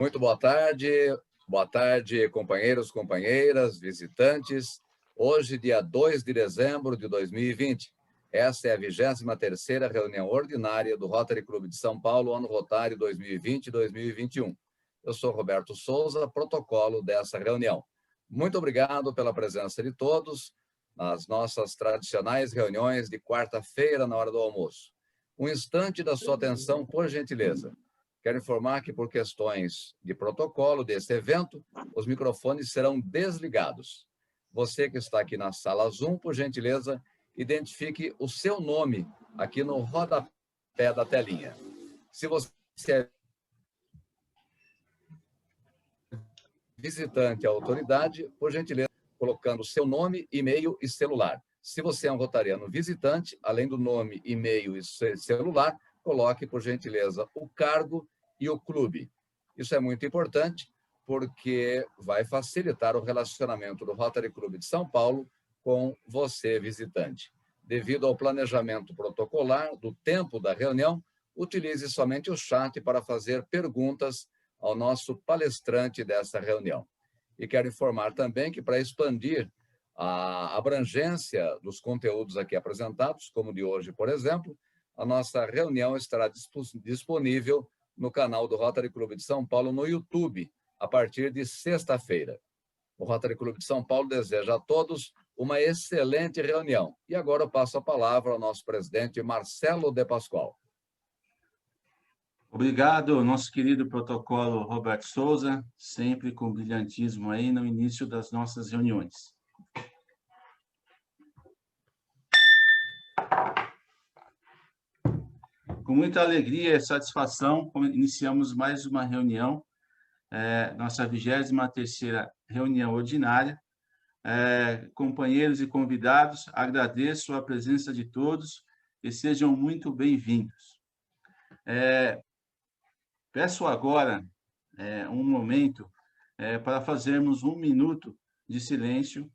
Muito boa tarde, companheiros, companheiras, visitantes. Hoje, dia 2 de dezembro de 2020, essa é a 23ª reunião ordinária do Rotary Clube de São Paulo, ano rotário 2020-2021. Eu sou Roberto Souza, protocolo dessa reunião. Muito obrigado pela presença de todos nas nossas tradicionais reuniões de quarta-feira, na hora do almoço. Um instante da sua atenção, por gentileza. Quero informar que, por questões de protocolo desse evento, os microfones serão desligados. Você que está aqui na sala Zoom, por gentileza, identifique o seu nome aqui no rodapé da telinha. Se você é visitante à autoridade, por gentileza, colocando seu nome, e-mail e celular. Se você é um rotariano visitante, além do nome, e-mail e celular, coloque, por gentileza, o cargo e o clube. Isso é muito importante, porque vai facilitar o relacionamento do Rotary Clube de São Paulo com você, visitante. Devido ao planejamento protocolar do tempo da reunião, utilize somente o chat para fazer perguntas ao nosso palestrante dessa reunião. E quero informar também que, para expandir a abrangência dos conteúdos aqui apresentados, como o de hoje, por exemplo, a nossa reunião estará disponível no canal do Rotary Clube de São Paulo no YouTube, a partir de sexta-feira. O Rotary Clube de São Paulo deseja a todos uma excelente reunião. E agora eu passo a palavra ao nosso presidente, Marcelo de Pascoal. Obrigado, nosso querido protocolo Roberto Souza, sempre com brilhantismo aí no início das nossas reuniões. Com muita alegria e satisfação, iniciamos mais uma reunião, nossa 23ª reunião ordinária. Companheiros e convidados, agradeço a presença de todos e sejam muito bem-vindos. Peço agora um momento para fazermos um minuto de silêncio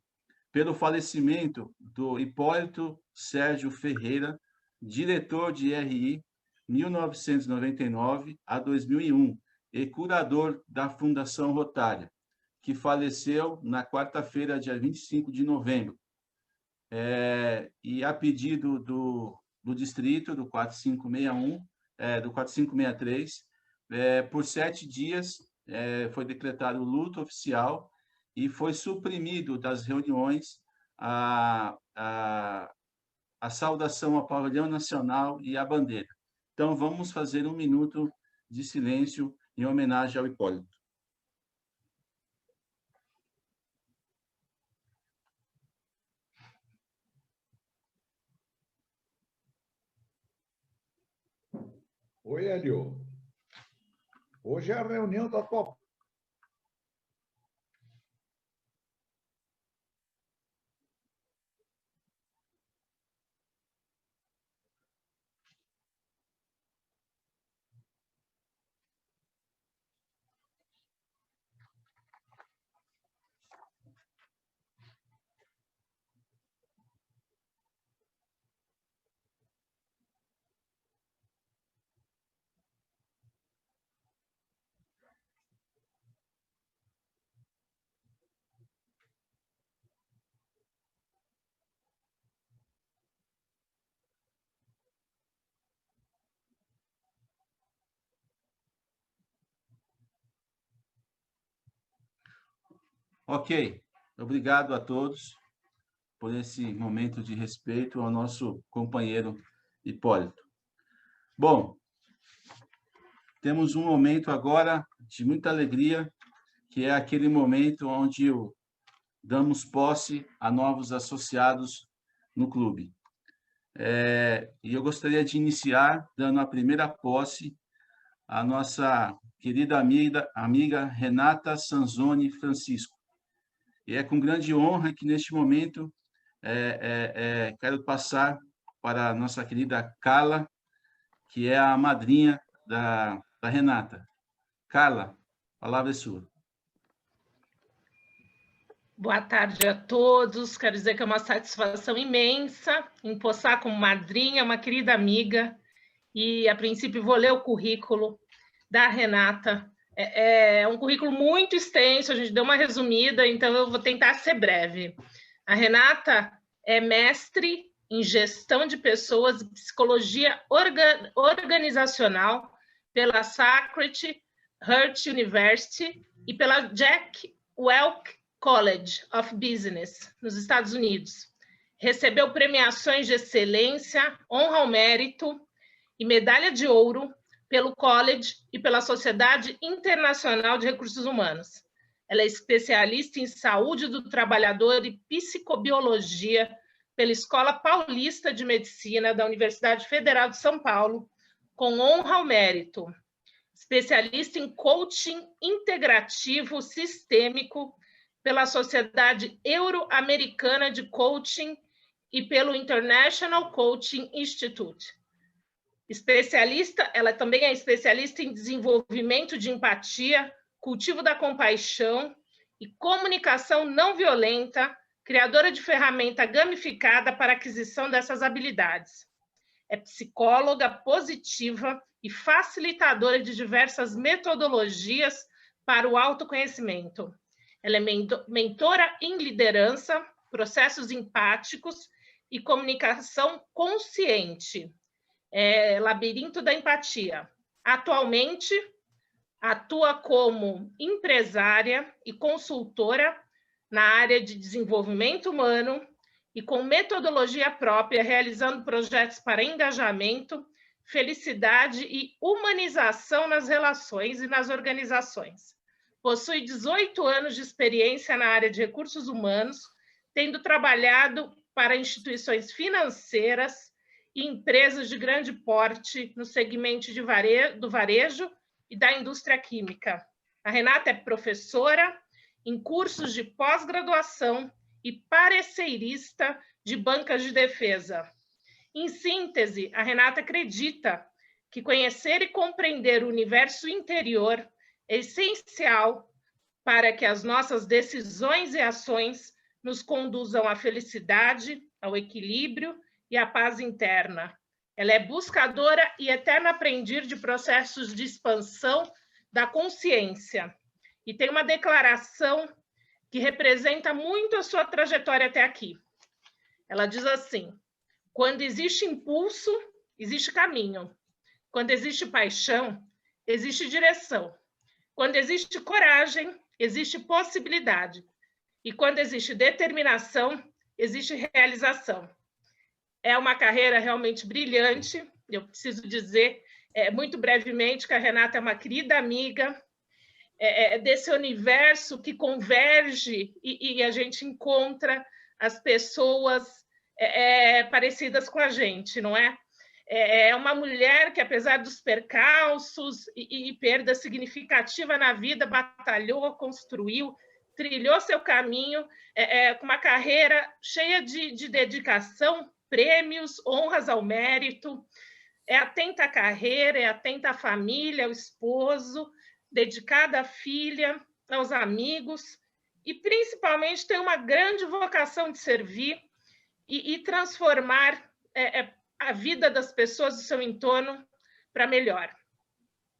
pelo falecimento do Hipólito Sérgio Ferreira, diretor de RI 1999 a 2001 e curador da Fundação Rotária, que faleceu na quarta-feira, dia 25 de novembro. E a pedido do distrito, do 4561, do 4563, por 7 dias foi decretado luto oficial e foi suprimido das reuniões a saudação ao pavilhão nacional e à bandeira. Então, vamos fazer um minuto de silêncio em homenagem ao Hipólito. Oi, Hélio. Hoje é a reunião da tua... Ok, obrigado a todos por esse momento de respeito ao nosso companheiro Hipólito. Bom, temos um momento agora de muita alegria, que é aquele momento onde damos posse a novos associados no clube. E eu gostaria de iniciar dando a primeira posse à nossa querida amiga Renata Sanzoni Francisco. E é com grande honra que, neste momento, quero passar para a nossa querida Carla, que é a madrinha da Renata. Carla, a palavra é sua. Boa tarde a todos. Quero dizer que é uma satisfação imensa empossar como madrinha uma querida amiga. E, a princípio, vou ler o currículo da Renata É um currículo muito extenso, a gente deu uma resumida, então eu vou tentar ser breve. A Renata é mestre em gestão de pessoas e psicologia organizacional pela Sacred Heart University e pela Jack Welch College of Business, nos Estados Unidos. Recebeu premiações de excelência, honra ao mérito e medalha de ouro pelo College e pela Sociedade Internacional de Recursos Humanos. Ela é especialista em saúde do trabalhador e psicobiologia pela Escola Paulista de Medicina da Universidade Federal de São Paulo, com honra ao mérito. Especialista em coaching integrativo sistêmico pela Sociedade Euro-Americana de Coaching e pelo International Coaching Institute. Ela também é especialista em desenvolvimento de empatia, cultivo da compaixão e comunicação não violenta, criadora de ferramenta gamificada para aquisição dessas habilidades. É psicóloga positiva e facilitadora de diversas metodologias para o autoconhecimento. Ela é mentora em liderança, processos empáticos e comunicação consciente. Labirinto da Empatia. Atualmente, atua como empresária e consultora na área de desenvolvimento humano e com metodologia própria, realizando projetos para engajamento, felicidade e humanização nas relações e nas organizações. Possui 18 anos de experiência na área de recursos humanos, tendo trabalhado para instituições financeiras e empresas de grande porte no segmento do varejo e da indústria química. A Renata é professora em cursos de pós-graduação e pareceirista de bancas de defesa. Em síntese, a Renata acredita que conhecer e compreender o universo interior é essencial para que as nossas decisões e ações nos conduzam à felicidade, ao equilíbrio e à paz interna. Ela é buscadora e eterna aprendiz de processos de expansão da consciência. E tem uma declaração que representa muito a sua trajetória até aqui. Ela diz assim: quando existe impulso, existe caminho. Quando existe paixão, existe direção. Quando existe coragem, existe possibilidade. E quando existe determinação, existe realização. É uma carreira realmente brilhante. Eu preciso dizer, muito brevemente, que a Renata é uma querida amiga desse universo que converge e a gente encontra as pessoas parecidas com a gente, não é? É uma mulher que, apesar dos percalços e perda significativa na vida, batalhou, construiu, trilhou seu caminho, com uma carreira cheia de dedicação, prêmios, honras ao mérito, é atenta à carreira, é atenta à família, ao esposo, dedicada à filha, aos amigos, e principalmente tem uma grande vocação de servir e transformar a vida das pessoas do seu entorno para melhor.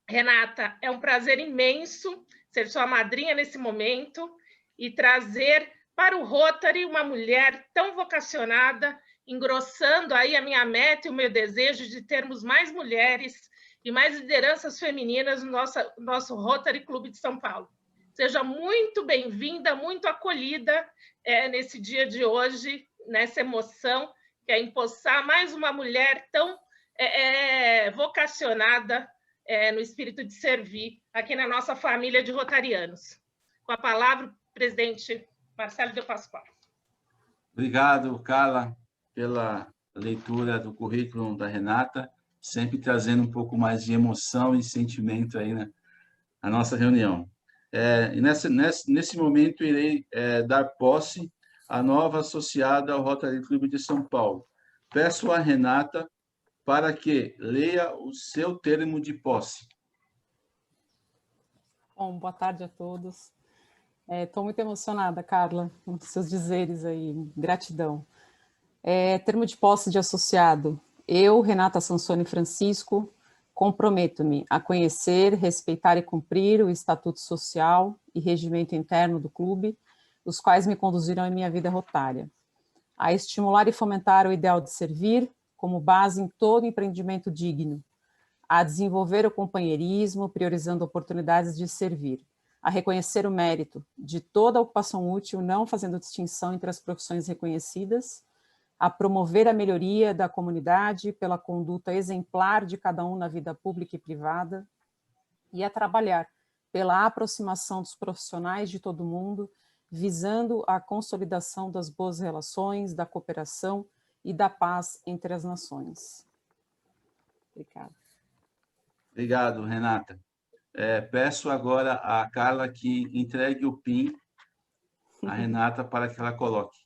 Renata, é um prazer imenso ser sua madrinha nesse momento e trazer para o Rotary uma mulher tão vocacionada, engrossando aí a minha meta e o meu desejo de termos mais mulheres e mais lideranças femininas no nosso Rotary Clube de São Paulo. Seja muito bem-vinda, muito acolhida nesse dia de hoje, nessa emoção, que é empossar mais uma mulher tão vocacionada no espírito de servir aqui na nossa família de rotarianos. Com a palavra, o presidente Marcelo de Pascoal. Obrigado, Carla, pela leitura do currículo da Renata, sempre trazendo um pouco mais de emoção e sentimento aí na nossa reunião. E nesse momento, irei dar posse à nova associada ao Rotary Clube de São Paulo. Peço à Renata para que leia o seu termo de posse. Bom, boa tarde a todos. Estou muito emocionada, Carla, com seus dizeres aí, gratidão. Termo de posse de associado. Eu, Renata Sansone Francisco, Comprometo-me a conhecer, respeitar e cumprir o estatuto social e regimento interno do clube, os quais me conduziram à minha vida rotária. A estimular e fomentar o ideal de servir, como base em todo empreendimento digno. A desenvolver o companheirismo, priorizando oportunidades de servir. A reconhecer o mérito de toda a ocupação útil, não fazendo distinção entre as profissões reconhecidas. A promover a melhoria da comunidade pela conduta exemplar de cada um na vida pública e privada, e a trabalhar pela aproximação dos profissionais de todo mundo, visando a consolidação das boas relações, da cooperação e da paz entre as nações. Obrigada. Obrigado, Renata. Peço agora à Carla que entregue o PIN à Renata para que ela coloque.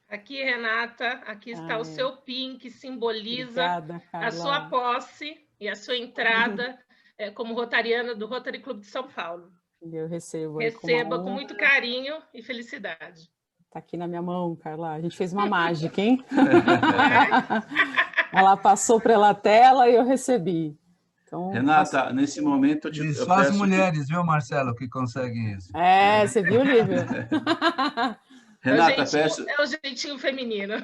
Aqui, Renata, aqui está o seu PIN, que simboliza Obrigada, a sua posse e a sua entrada como rotariana do Rotary Clube de São Paulo. Eu recebo. Receba com muito carinho e felicidade. Está aqui na minha mão, Carla. A gente fez uma mágica, hein? Ela passou pela tela e eu recebi. Então, Renata, nesse momento eu te só as mulheres, viu, Marcelo, que conseguem isso. Você viu, Lívia? Renata, peço... É o jeitinho feminino.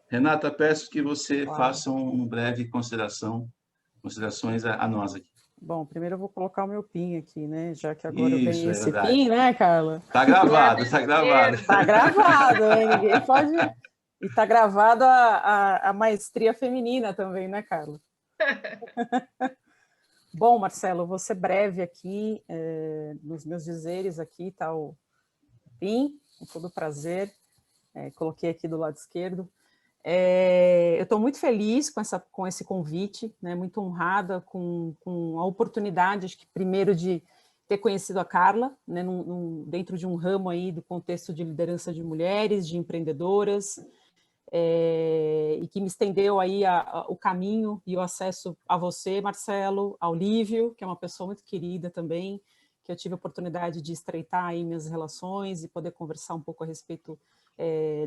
Renata, peço que você faça uma breve considerações a nós aqui. Bom, primeiro eu vou colocar o meu PIN aqui, né? Já que agora eu ganhei esse PIN, né, Carla? Tá gravado, tá gravado. Tá gravado, hein? Ninguém pode... E tá gravado a maestria feminina também, né, Carla? Bom, Marcelo, vou ser breve aqui, nos meus dizeres aqui, está o PIN, com todo prazer, coloquei aqui do lado esquerdo. Eu estou muito feliz com esse convite, né, muito honrada com a oportunidade, acho que primeiro de ter conhecido a Carla, né, dentro de um ramo aí do contexto de liderança de mulheres, de empreendedoras, e que me estendeu aí o caminho e o acesso a você, Marcelo, ao Lívio, que é uma pessoa muito querida também, que eu tive a oportunidade de estreitar aí minhas relações e poder conversar um pouco a respeito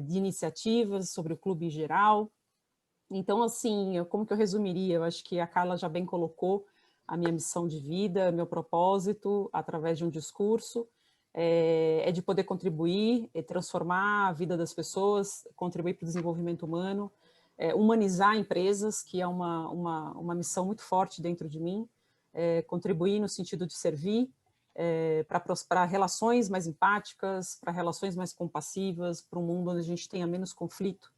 de iniciativas sobre o clube em geral. Então, assim, como que eu resumiria? Eu acho que a Carla já bem colocou a minha missão de vida, meu propósito, através de um discurso, de poder contribuir, transformar a vida das pessoas, contribuir para o desenvolvimento humano, humanizar empresas, que é uma missão muito forte dentro de mim, contribuir no sentido de servir, para relações mais empáticas, para relações mais compassivas, para um mundo onde a gente tenha menos conflito,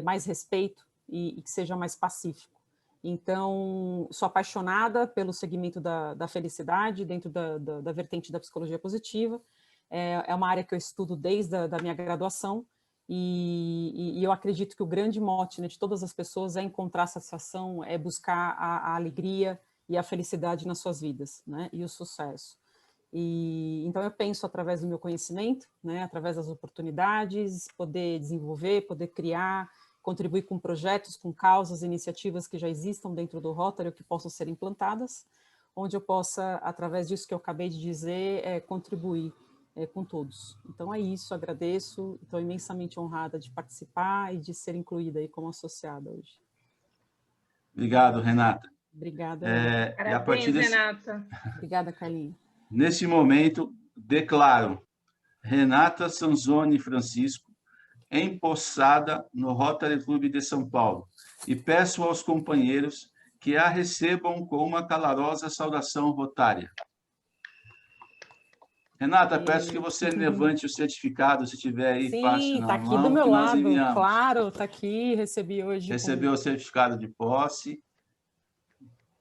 mais respeito e que seja mais pacífico. Então, sou apaixonada pelo segmento da felicidade dentro da vertente da psicologia positiva. É uma área que eu estudo desde a minha graduação e eu acredito que o grande mote, né, de todas as pessoas é encontrar satisfação, é buscar a alegria e a felicidade nas suas vidas, né, e o sucesso. Então, eu penso através do meu conhecimento, né, através das oportunidades, poder desenvolver, poder criar, contribuir com projetos, com causas, iniciativas que já existam dentro do Rotary ou que possam ser implantadas, onde eu possa, através disso que eu acabei de dizer, contribuir com todos. Então é isso, agradeço, estou imensamente honrada de participar e de ser incluída aí como associada hoje. Obrigado, Renata. Obrigada. E a partir desse... Renata. Obrigada, Carlinhos. Nesse momento, declaro Renata Sanzoni Francisco empossada no Rotary Clube de São Paulo e peço aos companheiros que a recebam com uma calorosa saudação rotária. Renata, peço que você levante o certificado, se tiver aí fácil na mão. Sim, está aqui do meu lado, claro, está aqui, recebi hoje. Recebeu o certificado de posse.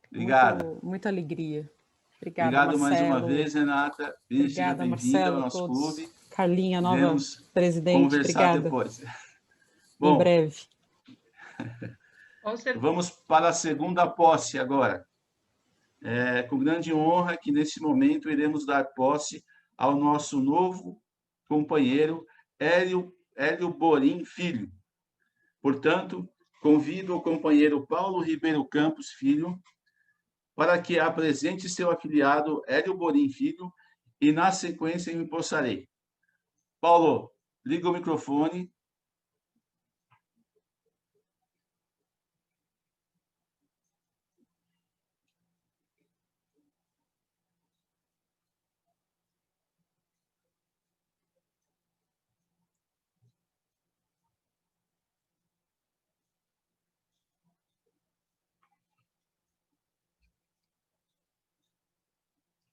Obrigado. Muita alegria. Obrigado mais uma vez, Renata. Seja bem-vinda ao nosso clube. Carlinha, nova presidente, conversar obrigada. Depois. Bom, em breve. Vamos para a segunda posse agora. Com grande honra que, nesse momento, iremos dar posse ao nosso novo companheiro, Hélio Borim Filho. Portanto, convido o companheiro Paulo Ribeiro Campos Filho para que apresente seu afiliado, Hélio Borim Filho, e, na sequência, eu empossarei. Paulo, liga o microfone.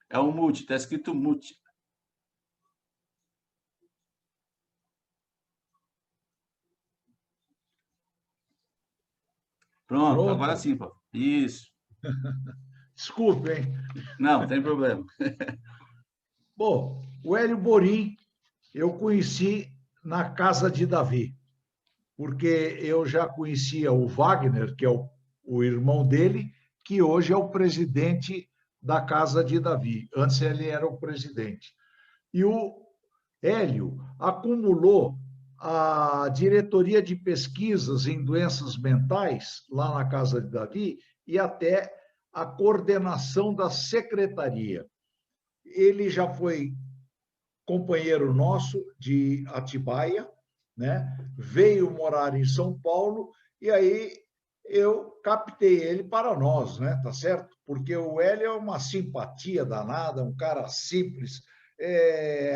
É um mute, está escrito mute. Pronto, agora sim, Paulo. Isso. Desculpe, hein? Não, tem problema. Bom, o Hélio Borim eu conheci na casa de Davi, porque eu já conhecia o Wagner, que é o irmão dele, que hoje é o presidente da casa de Davi. Antes ele era o presidente. E o Hélio acumulou a diretoria de pesquisas em doenças mentais, lá na casa de Davi, e até a coordenação da secretaria. Ele já foi companheiro nosso de Atibaia, né? Veio morar em São Paulo, e aí eu captei ele para nós, né? Tá certo? Porque o Hélio é uma simpatia danada, um cara simples,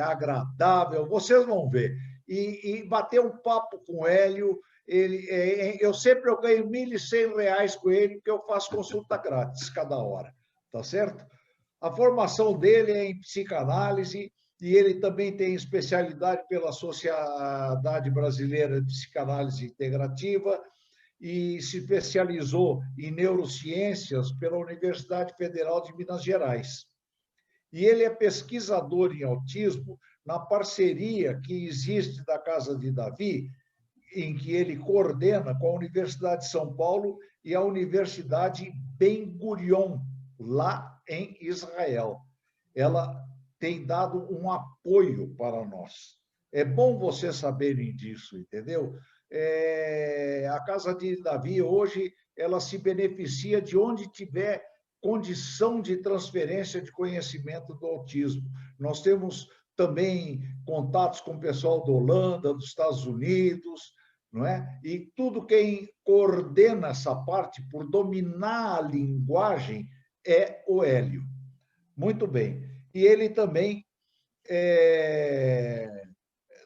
agradável, vocês vão ver. E bater um papo com o Hélio, eu sempre ganho R$ 1.100 com ele, porque eu faço consulta grátis cada hora, tá certo? A formação dele é em psicanálise, e ele também tem especialidade pela Sociedade Brasileira de Psicanálise Integrativa e se especializou em neurociências pela Universidade Federal de Minas Gerais. E ele é pesquisador em autismo na parceria que existe da Casa de Davi, em que ele coordena com a Universidade de São Paulo e a Universidade Ben Gurion, lá em Israel. Ela tem dado um apoio para nós. É bom vocês saberem disso, entendeu? A Casa de Davi, hoje, ela se beneficia de onde tiver condição de transferência de conhecimento do autismo. Nós temos também contatos com o pessoal da Holanda, dos Estados Unidos, não é? E tudo quem coordena essa parte, por dominar a linguagem, é o Hélio. Muito bem. E ele também é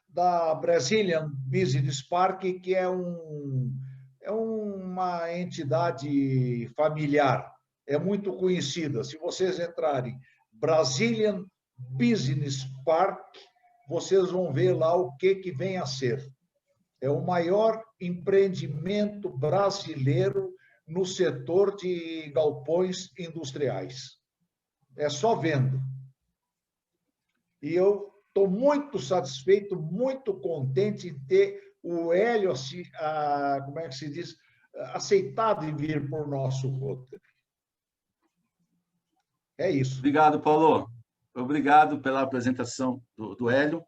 da Brazilian Business Park, que é uma entidade familiar, é muito conhecida. Se vocês entrarem Brazilian Business Park, vocês vão ver lá o que vem a ser. É o maior empreendimento brasileiro no setor de galpões industriais. É só vendo. E eu estou muito satisfeito, muito contente de ter o Hélio, como é que se diz, aceitado em vir por nosso roteiro. É isso. Obrigado, Paulo. Obrigado pela apresentação do Hélio.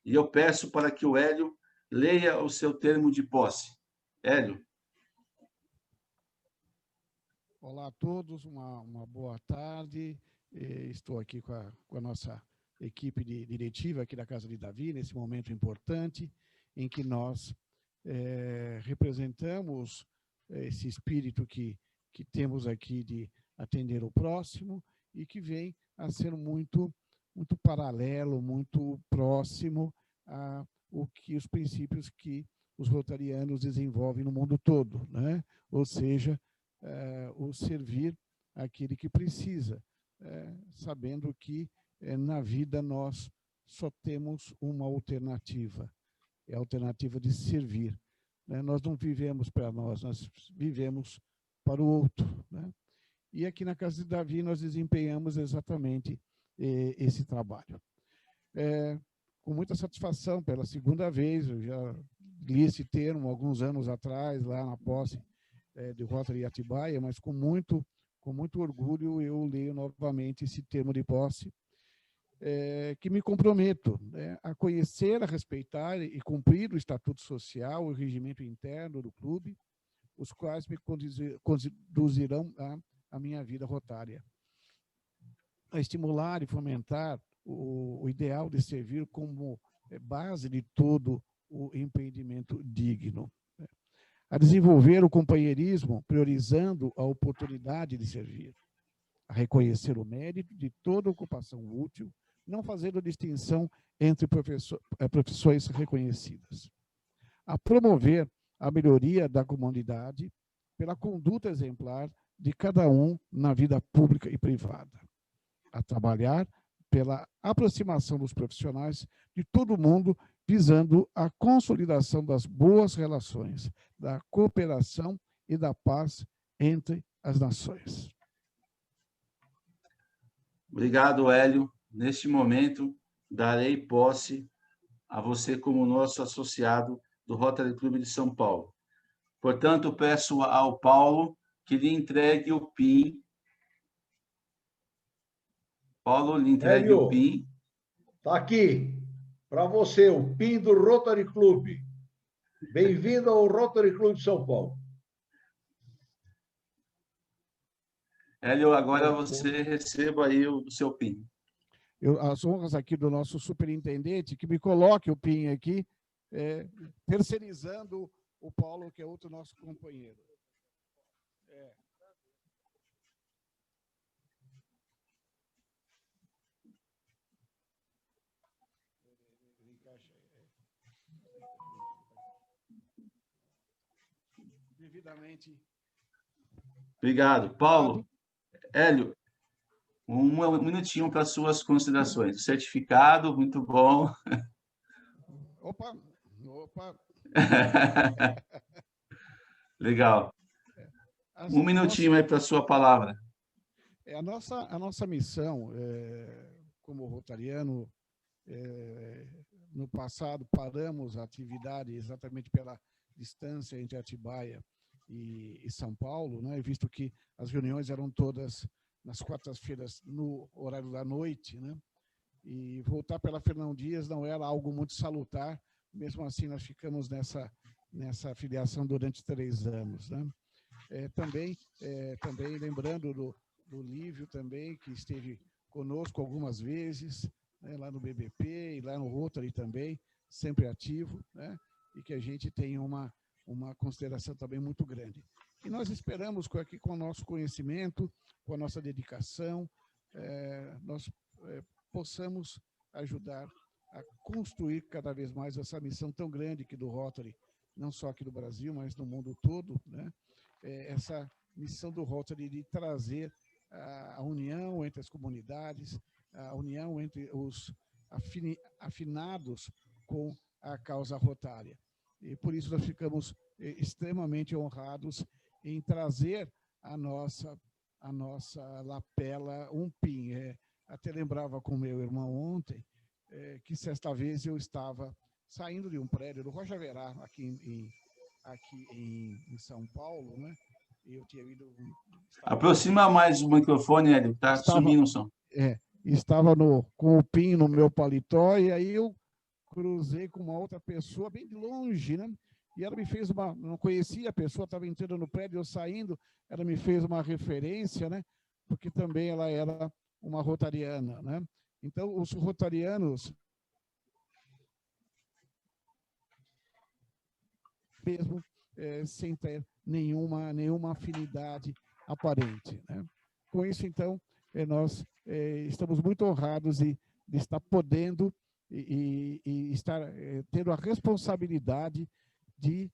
E eu peço para que o Hélio leia o seu termo de posse. Hélio. Olá a todos, uma boa tarde. Estou aqui com a nossa equipe diretiva aqui da Casa de Davi, nesse momento importante em que nós representamos esse espírito que temos aqui de atender o próximo e que vem a ser muito paralelo, muito próximo a os princípios que os rotarianos desenvolvem no mundo todo, né? Ou seja, o servir aquele que precisa, sabendo que na vida nós só temos uma alternativa, é a alternativa de servir, né? Nós não vivemos para nós vivemos para o outro, né? E aqui na Casa de Davi nós desempenhamos exatamente esse trabalho. Com muita satisfação, pela segunda vez, eu já li esse termo alguns anos atrás, lá na posse de Rotary Atibaia, mas com muito orgulho eu leio novamente esse termo de posse, que me comprometo, né, a conhecer, a respeitar e cumprir o estatuto social, o regimento interno do clube, os quais me conduzirão a minha vida rotária, a estimular e fomentar o ideal de servir como base de todo o empreendimento digno, né? A desenvolver o companheirismo, priorizando a oportunidade de servir, a reconhecer o mérito de toda ocupação útil, não fazendo distinção entre profissões reconhecidas, a promover a melhoria da comunidade pela conduta exemplar de cada um na vida pública e privada, a trabalhar pela aproximação dos profissionais de todo mundo, visando a consolidação das boas relações, da cooperação e da paz entre as nações. Obrigado, Hélio. Neste momento, darei posse a você como nosso associado do Rotary Clube de São Paulo. Portanto, peço ao Paulo que lhe entregue o PIN. Paulo, lhe entregue Hélio, o PIN. está aqui, para você, o PIN do Rotary Clube. Bem-vindo ao Rotary Clube de São Paulo. Hélio, agora você receba aí o seu PIN. As honras aqui do nosso superintendente, que me coloque o PIN aqui, terceirizando o Paulo, que é outro nosso companheiro. Devidamente. Obrigado. Paulo, Hélio, um minutinho para suas considerações. Certificado, muito bom. Opa. Legal. Um minutinho aí para a sua palavra. A nossa missão, como rotariano, no passado paramos a atividade exatamente pela distância entre Atibaia e São Paulo, né, visto que as reuniões eram todas nas quartas-feiras no horário da noite, né, e voltar pela Fernão Dias não era algo muito salutar, mesmo assim nós ficamos nessa filiação durante 3 anos. Né. Também lembrando do Lívio também, que esteve conosco algumas vezes, né, lá no BBP e lá no Rotary também, sempre ativo, né, e que a gente tem uma consideração também muito grande. E nós esperamos que aqui, com o nosso conhecimento, com a nossa dedicação, nós possamos ajudar a construir cada vez mais essa missão tão grande que do Rotary, não só aqui do Brasil, mas no mundo todo, né? Essa missão do Rotary de trazer a união entre as comunidades, a união entre os afinados com a causa rotária. E por isso nós ficamos extremamente honrados em trazer a nossa lapela, um PIN. Até lembrava com meu irmão ontem, que certa vez eu estava saindo de um prédio do Rocha Verá, aqui em São Paulo, né? E eu tinha ido... Aproxima mais o microfone, Hélio, está sumindo o som. Estava com o PIN no meu paletó, e aí eu cruzei com uma outra pessoa bem de longe, né? E ela me fez não conhecia a pessoa, estava entrando no prédio, eu saindo, ela me fez uma referência, né? Porque também ela era uma rotariana, né? Então, os rotarianos, mesmo sem ter nenhuma afinidade aparente, né? Com isso, então, nós estamos muito honrados de estar podendo e estar tendo a responsabilidade de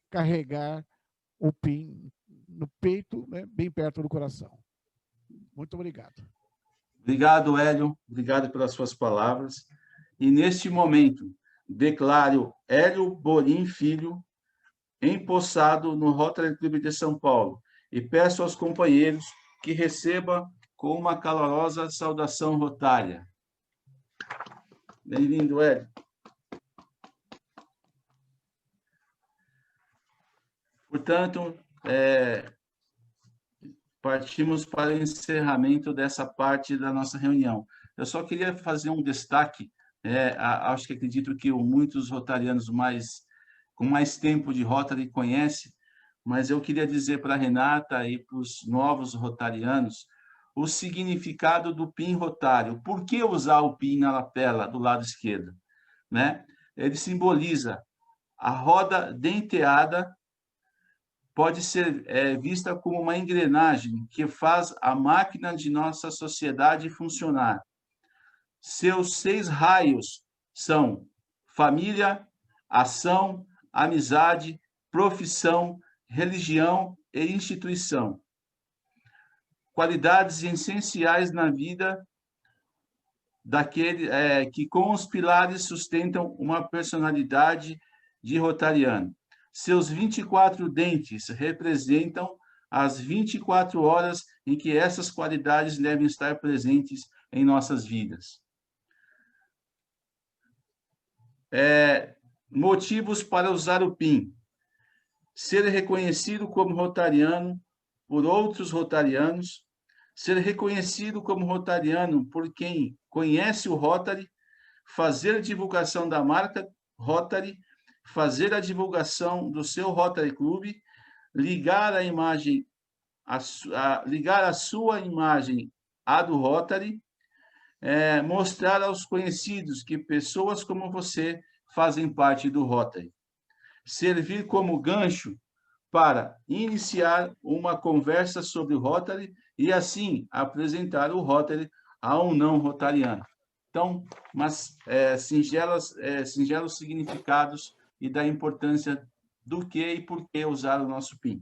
carregar o PIN no peito, né, bem perto do coração. Muito obrigado. Obrigado, Hélio. Obrigado pelas suas palavras. E, neste momento, declaro Hélio Borim Filho empossado no Rotary Clube de São Paulo e peço aos companheiros que receba com uma calorosa saudação rotária. Bem-vindo, Hélio. Portanto, partimos para o encerramento dessa parte da nossa reunião. Eu só queria fazer um destaque, acho que acredito que muitos rotarianos com mais tempo de Rotary conhecem, mas eu queria dizer para a Renata e para os novos rotarianos o significado do PIN rotário. Por que usar o PIN na lapela do lado esquerdo? Né? Ele simboliza a roda denteada, pode ser vista como uma engrenagem que faz a máquina de nossa sociedade funcionar. Seus 6 raios são família, ação, amizade, profissão, religião e instituição. qualidades essenciais na vida daquele que com os pilares sustentam uma personalidade de rotariano. Seus 24 dentes representam as 24 horas em que essas qualidades devem estar presentes em nossas vidas. Motivos para usar o PIN. Ser reconhecido como rotariano por outros rotarianos, ser reconhecido como rotariano por quem conhece o Rotary, fazer a divulgação da marca Rotary, fazer a divulgação do seu Rotary Club, ligar a imagem, ligar a sua imagem à do Rotary, mostrar aos conhecidos que pessoas como você fazem parte do Rotary. Servir como gancho para iniciar uma conversa sobre o Rotary e, assim, apresentar o Rotary a um não rotariano. Então, mas singelos significados e da importância do que e por que usar o nosso PIN.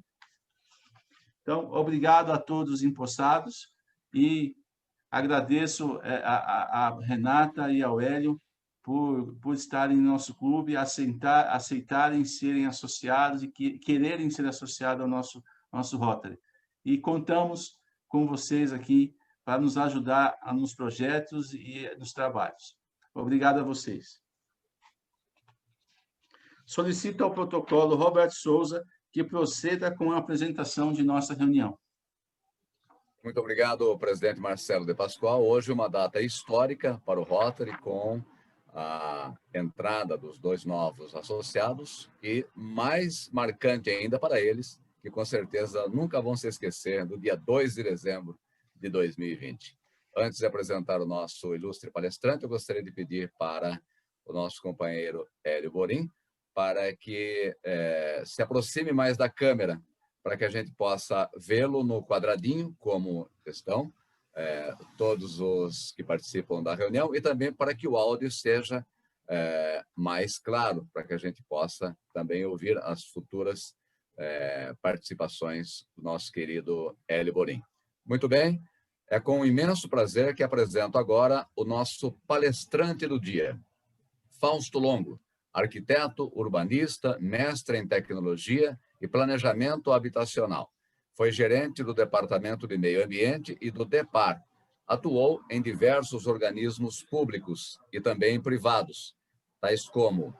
Então, obrigado a todos os empossados e agradeço a Renata e ao Hélio por estarem no nosso clube, aceitarem serem associados e quererem ser associados ao nosso Rotary. E contamos com vocês aqui para nos ajudar nos projetos e nos trabalhos. Obrigado a vocês. Solicito ao protocolo Roberto Souza que proceda com a apresentação de nossa reunião. Muito obrigado, presidente Marcelo de Pascoal. Hoje uma data histórica para o Rotary, com a entrada dos 2 novos associados e mais marcante ainda para eles, que com certeza nunca vão se esquecer do dia 2 de dezembro de 2020. Antes de apresentar o nosso ilustre palestrante, eu gostaria de pedir para o nosso companheiro Hélio Borim para que se aproxime mais da câmera, para que a gente possa vê-lo no quadradinho, como estão todos os que participam da reunião, e também para que o áudio seja mais claro, para que a gente possa também ouvir as futuras participações do nosso querido Hélio Borim. Muito bem, é com imenso prazer que apresento agora o nosso palestrante do dia, Fausto Longo, arquiteto, urbanista, mestre em tecnologia e planejamento habitacional. Foi gerente do Departamento de Meio Ambiente e do DEPAR. Atuou em diversos organismos públicos e também privados, tais como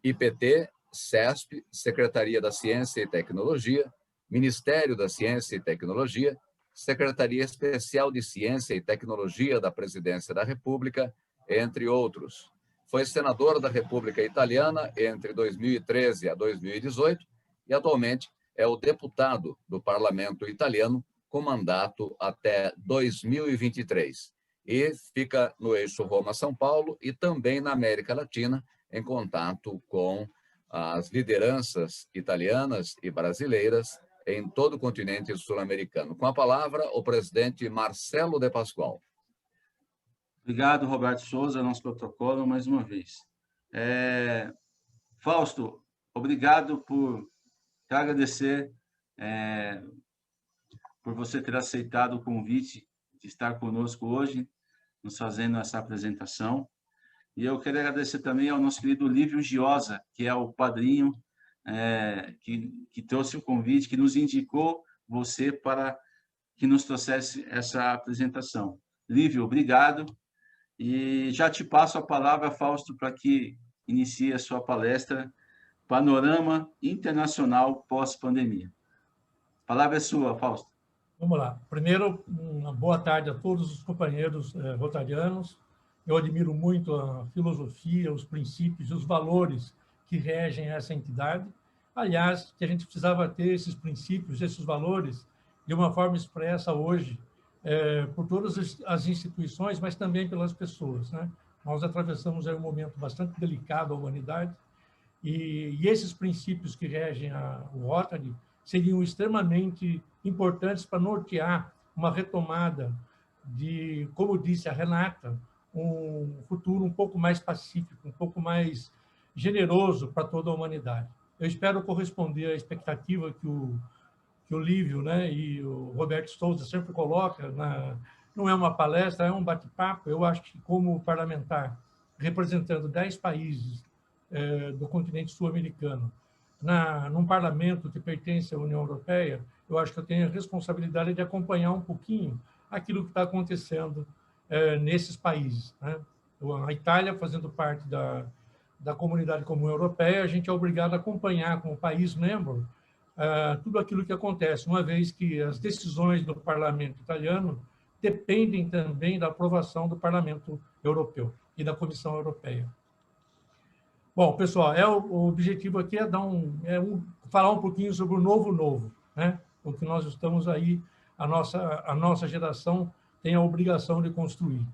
IPT, CESP, Secretaria da Ciência e Tecnologia, Ministério da Ciência e Tecnologia, Secretaria Especial de Ciência e Tecnologia da Presidência da República, entre outros. Foi senador da República Italiana entre 2013 a 2018 e atualmente é o deputado do Parlamento Italiano com mandato até 2023. E fica no eixo Roma-São Paulo e também na América Latina, em contato com as lideranças italianas e brasileiras em todo o continente sul-americano. Com a palavra, o presidente Marcelo de Pascoal. Obrigado, Roberto Souza, nosso protocolo, mais uma vez. Fausto, obrigado por te agradecer por você ter aceitado o convite de estar conosco hoje, nos fazendo essa apresentação. E eu quero agradecer também ao nosso querido Lívio Giosa, que é o padrinho que trouxe o convite, que nos indicou você para que nos trouxesse essa apresentação. Lívio, obrigado. E já te passo a palavra, Fausto, para que inicie a sua palestra Panorama Internacional Pós-Pandemia. A palavra é sua, Fausto. Vamos lá. Primeiro, uma boa tarde a todos os companheiros rotarianos. Eu admiro muito a filosofia, os princípios, os valores que regem essa entidade. Aliás, que a gente precisava ter esses princípios, esses valores, de uma forma expressa hoje, por todas as instituições, mas também pelas pessoas, né? Nós atravessamos um momento bastante delicado à humanidade e esses princípios que regem o Rotary seriam extremamente importantes para nortear uma retomada de, como disse a Renata, um futuro um pouco mais pacífico, um pouco mais generoso para toda a humanidade. Eu espero corresponder à expectativa que que o Lívio, né, e o Roberto Souza sempre colocam, não é uma palestra, é um bate-papo. Eu acho que, como parlamentar, representando 10 países do continente sul-americano, num parlamento que pertence à União Europeia, eu acho que eu tenho a responsabilidade de acompanhar um pouquinho aquilo que está acontecendo nesses países, né? A Itália, fazendo parte da Comunidade Comum Europeia, a gente é obrigado a acompanhar, como país membro, tudo aquilo que acontece, uma vez que as decisões do parlamento italiano dependem também da aprovação do Parlamento Europeu e da Comissão Europeia. Bom, pessoal, o objetivo aqui é falar um pouquinho sobre o novo, né? O que nós estamos aí, a nossa geração tem a obrigação de construir.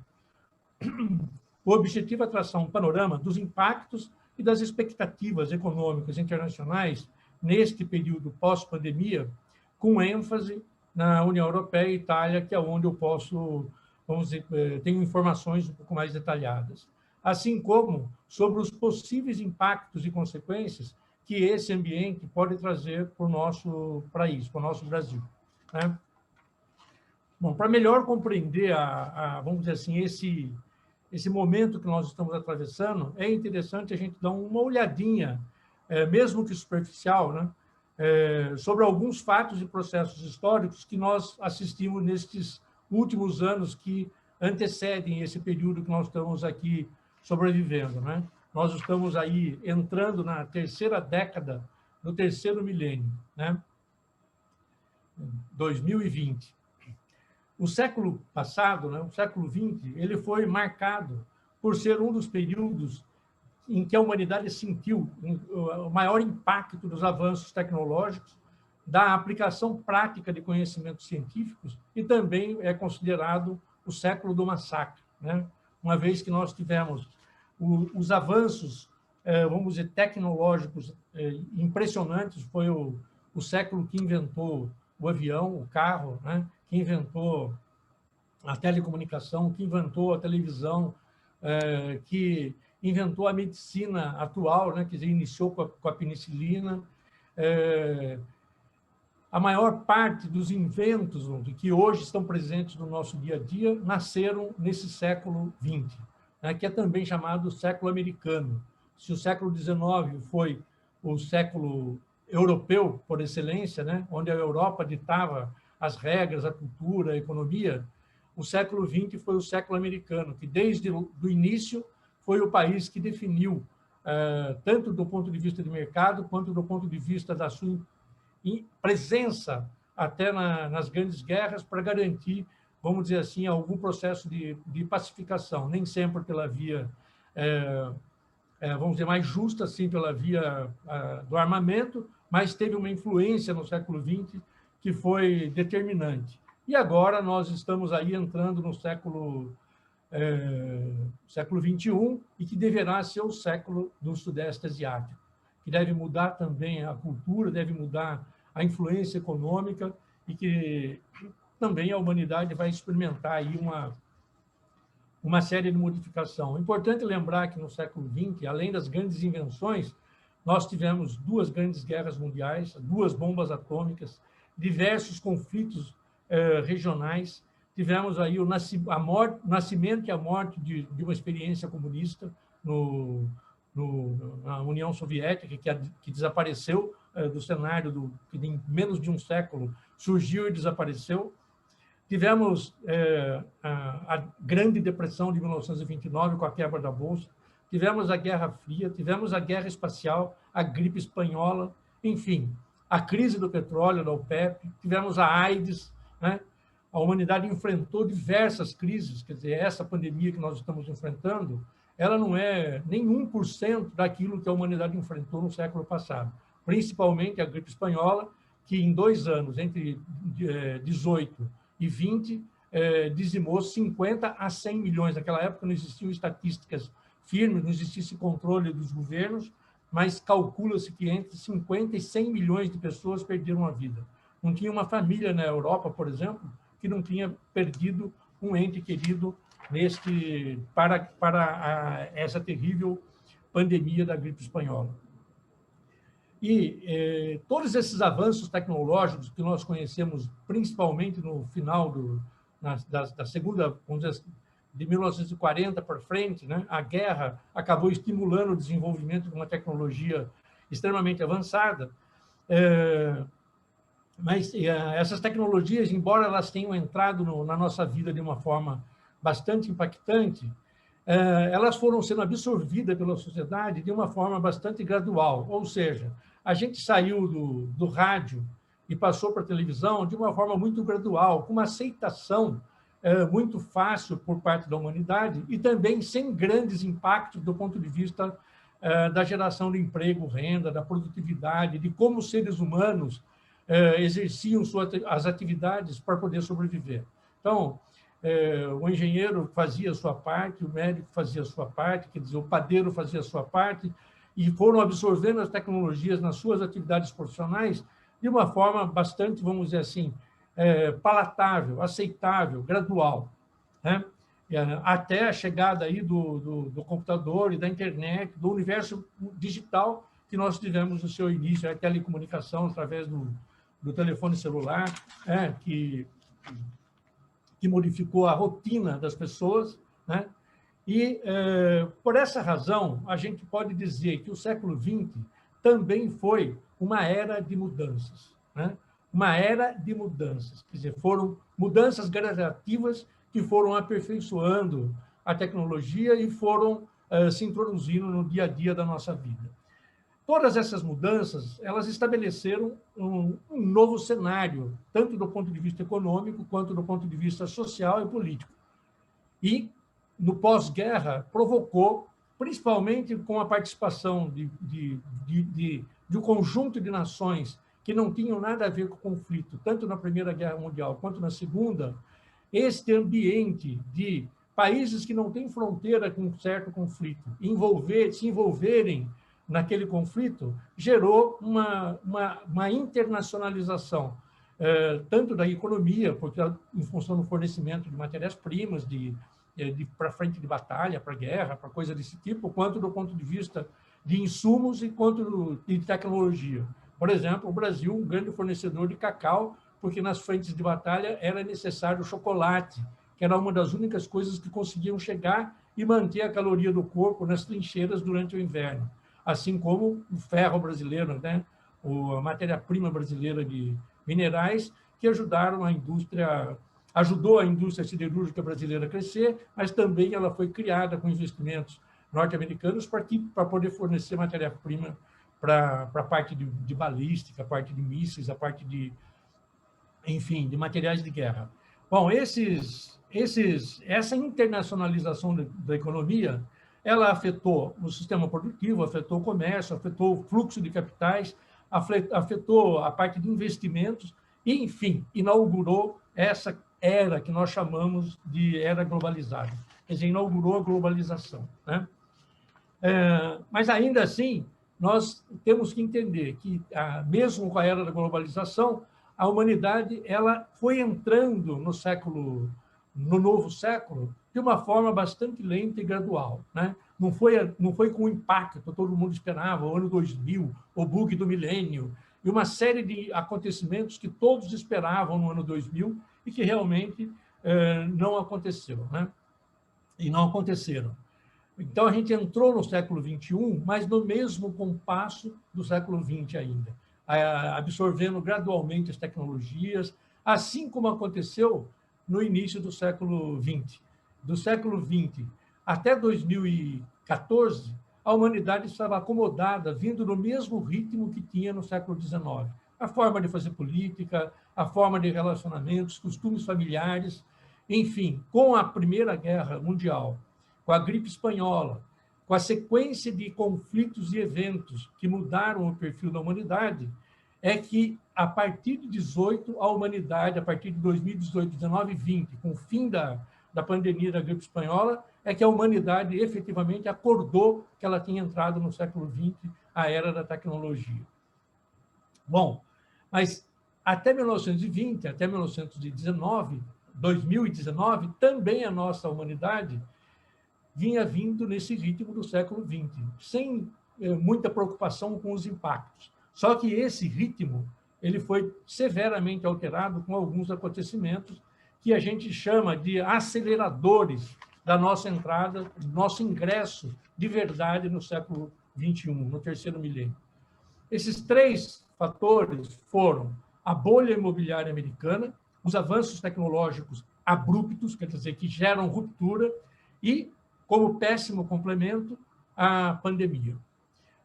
O objetivo é traçar um panorama dos impactos e das expectativas econômicas internacionais neste período pós-pandemia, com ênfase na União Europeia e Itália, que é onde eu posso, vamos dizer, tenho informações um pouco mais detalhadas, assim como sobre os possíveis impactos e consequências que esse ambiente pode trazer para o nosso país, para o nosso Brasil, né? Bom, para melhor compreender, vamos dizer assim, esse momento que nós estamos atravessando, é interessante a gente dar uma olhadinha, mesmo que superficial, né, sobre alguns fatos e processos históricos que nós assistimos nestes últimos anos que antecedem esse período que nós estamos aqui sobrevivendo, né? Nós estamos aí entrando na terceira década do terceiro milênio, né? 2020. O século passado, né, o século XX, ele foi marcado por ser um dos períodos em que a humanidade sentiu o maior impacto dos avanços tecnológicos, da aplicação prática de conhecimentos científicos, e também é considerado o século do massacre, né? Uma vez que nós tivemos os avanços, vamos dizer, tecnológicos impressionantes. Foi o século que inventou o avião, o carro, né? Que inventou a telecomunicação, que inventou a televisão, que inventou a medicina atual, né? Quer dizer, iniciou com a penicilina. A maior parte dos inventos que hoje estão presentes no nosso dia a dia nasceram nesse século XX, né? Que é também chamado século americano. Se o século XIX foi o século europeu por excelência, né? Onde a Europa ditava as regras, a cultura, a economia, o século XX foi o século americano, que desde o início foi o país que definiu, tanto do ponto de vista de mercado, quanto do ponto de vista da sua presença até nas grandes guerras, para garantir, vamos dizer assim, algum processo de pacificação, nem sempre pela via, vamos dizer, mais justa, assim, pela via do armamento, mas teve uma influência no século XX que foi determinante. E agora nós estamos aí entrando no século XXI, e que deverá ser o século do Sudeste Asiático, que deve mudar também a cultura, deve mudar a influência econômica, e que também a humanidade vai experimentar aí uma série de modificação. É importante lembrar que no século XX, além das grandes invenções, nós tivemos 2 grandes guerras mundiais, 2 bombas atômicas, diversos conflitos regionais. Tivemos aí o nascimento e a morte de uma experiência comunista na União Soviética, que desapareceu do cenário, que em menos de um século surgiu e desapareceu. Tivemos a Grande Depressão de 1929, com a quebra da Bolsa. Tivemos a Guerra Fria, tivemos a Guerra Espacial, a gripe espanhola, enfim, a crise do petróleo da OPEP, tivemos a AIDS, né? A humanidade enfrentou diversas crises, quer dizer, essa pandemia que nós estamos enfrentando, ela não é nem 1% daquilo que a humanidade enfrentou no século passado, principalmente a gripe espanhola, que em 2 anos, entre 18 e 20, dizimou 50 a 100 milhões. Naquela época não existiam estatísticas firmes, não existia esse controle dos governos, mas calcula-se que entre 50 e 100 milhões de pessoas perderam a vida. Não tinha uma família na Europa, por exemplo, que não tinha perdido um ente querido para essa terrível pandemia da gripe espanhola. E todos esses avanços tecnológicos que nós conhecemos, principalmente no final da segunda, vamos dizer, de 1940 para frente, né? A guerra acabou estimulando o desenvolvimento de uma tecnologia extremamente avançada, mas essas tecnologias, embora elas tenham entrado na nossa vida de uma forma bastante impactante, elas foram sendo absorvidas pela sociedade de uma forma bastante gradual, ou seja, a gente saiu do rádio e passou para a televisão de uma forma muito gradual, com uma aceitação muito fácil por parte da humanidade e também sem grandes impactos do ponto de vista da geração de emprego, renda, da produtividade, de como os seres humanos exerciam as atividades para poder sobreviver. Então, o engenheiro fazia a sua parte, o médico fazia a sua parte, quer dizer, o padeiro fazia a sua parte, e foram absorvendo as tecnologias nas suas atividades profissionais de uma forma bastante, vamos dizer assim, palatável, aceitável, gradual, né? Até a chegada aí do computador e da internet, do universo digital que nós tivemos no seu início, a telecomunicação através do telefone celular, que modificou a rotina das pessoas, né? E, por essa razão, a gente pode dizer que o século XX também foi uma era de mudanças, né? Uma era de mudanças, quer dizer, foram mudanças gradativas que foram aperfeiçoando a tecnologia e foram se introduzindo no dia a dia da nossa vida. Todas essas mudanças, elas estabeleceram um novo cenário, tanto do ponto de vista econômico, quanto do ponto de vista social e político. E, no pós-guerra, provocou, principalmente com a participação de um conjunto de nações que não tinham nada a ver com o conflito, tanto na Primeira Guerra Mundial quanto na Segunda, este ambiente de países que não têm fronteira com um certo conflito, se envolverem naquele conflito, gerou uma internacionalização, tanto da economia, porque em função do fornecimento de matérias-primas, para frente de batalha, para guerra, para coisa desse tipo, quanto do ponto de vista de insumos e quanto de tecnologia. Por exemplo, o Brasil, um grande fornecedor de cacau, porque nas frentes de batalha era necessário chocolate, que era uma das únicas coisas que conseguiam chegar e manter a caloria do corpo nas trincheiras durante o inverno. Assim como o ferro brasileiro, né? A matéria-prima brasileira de minerais, que ajudou a indústria siderúrgica brasileira a crescer, mas também ela foi criada com investimentos norte-americanos para poder fornecer matéria-prima para a parte de balística, a parte de mísseis, a parte de, enfim, de materiais de guerra. Bom, essa internacionalização da economia, ela afetou o sistema produtivo, afetou o comércio, afetou o fluxo de capitais, afetou a parte de investimentos e, enfim, inaugurou essa era que nós chamamos de era globalizada. Quer dizer, inaugurou a globalização, né? Mas, ainda assim, nós temos que entender que, mesmo com a era da globalização, a humanidade ela foi entrando no novo século de uma forma bastante lenta e gradual, né? Não foi com o impacto que todo mundo esperava, o ano 2000, o bug do milênio, e uma série de acontecimentos que todos esperavam no ano 2000 e que realmente não aconteceu, né? E não aconteceram. Então, a gente entrou no século XXI, mas no mesmo compasso do século XX ainda, absorvendo gradualmente as tecnologias, assim como aconteceu no início do século XX. Do século XX até 2014, a humanidade estava acomodada, vindo no mesmo ritmo que tinha no século XIX. A forma de fazer política, a forma de relacionamentos, costumes familiares, enfim, com a Primeira Guerra Mundial, com a gripe espanhola, com a sequência de conflitos e eventos que mudaram o perfil da humanidade, é que, a partir de 18, a humanidade, a partir de 2018, 19 e 20, com o fim da pandemia da gripe espanhola, é que a humanidade efetivamente acordou que ela tinha entrado no século XX, a era da tecnologia. Bom, mas até 1920, até 2019, também a nossa humanidade vinha vindo nesse ritmo do século XX, sem muita preocupação com os impactos. Só que esse ritmo ele foi severamente alterado com alguns acontecimentos que a gente chama de aceleradores da nossa entrada, do nosso ingresso de verdade no século XXI, no terceiro milênio. Esses 3 fatores foram a bolha imobiliária americana, os avanços tecnológicos abruptos, quer dizer, que geram ruptura, e, como péssimo complemento, a pandemia.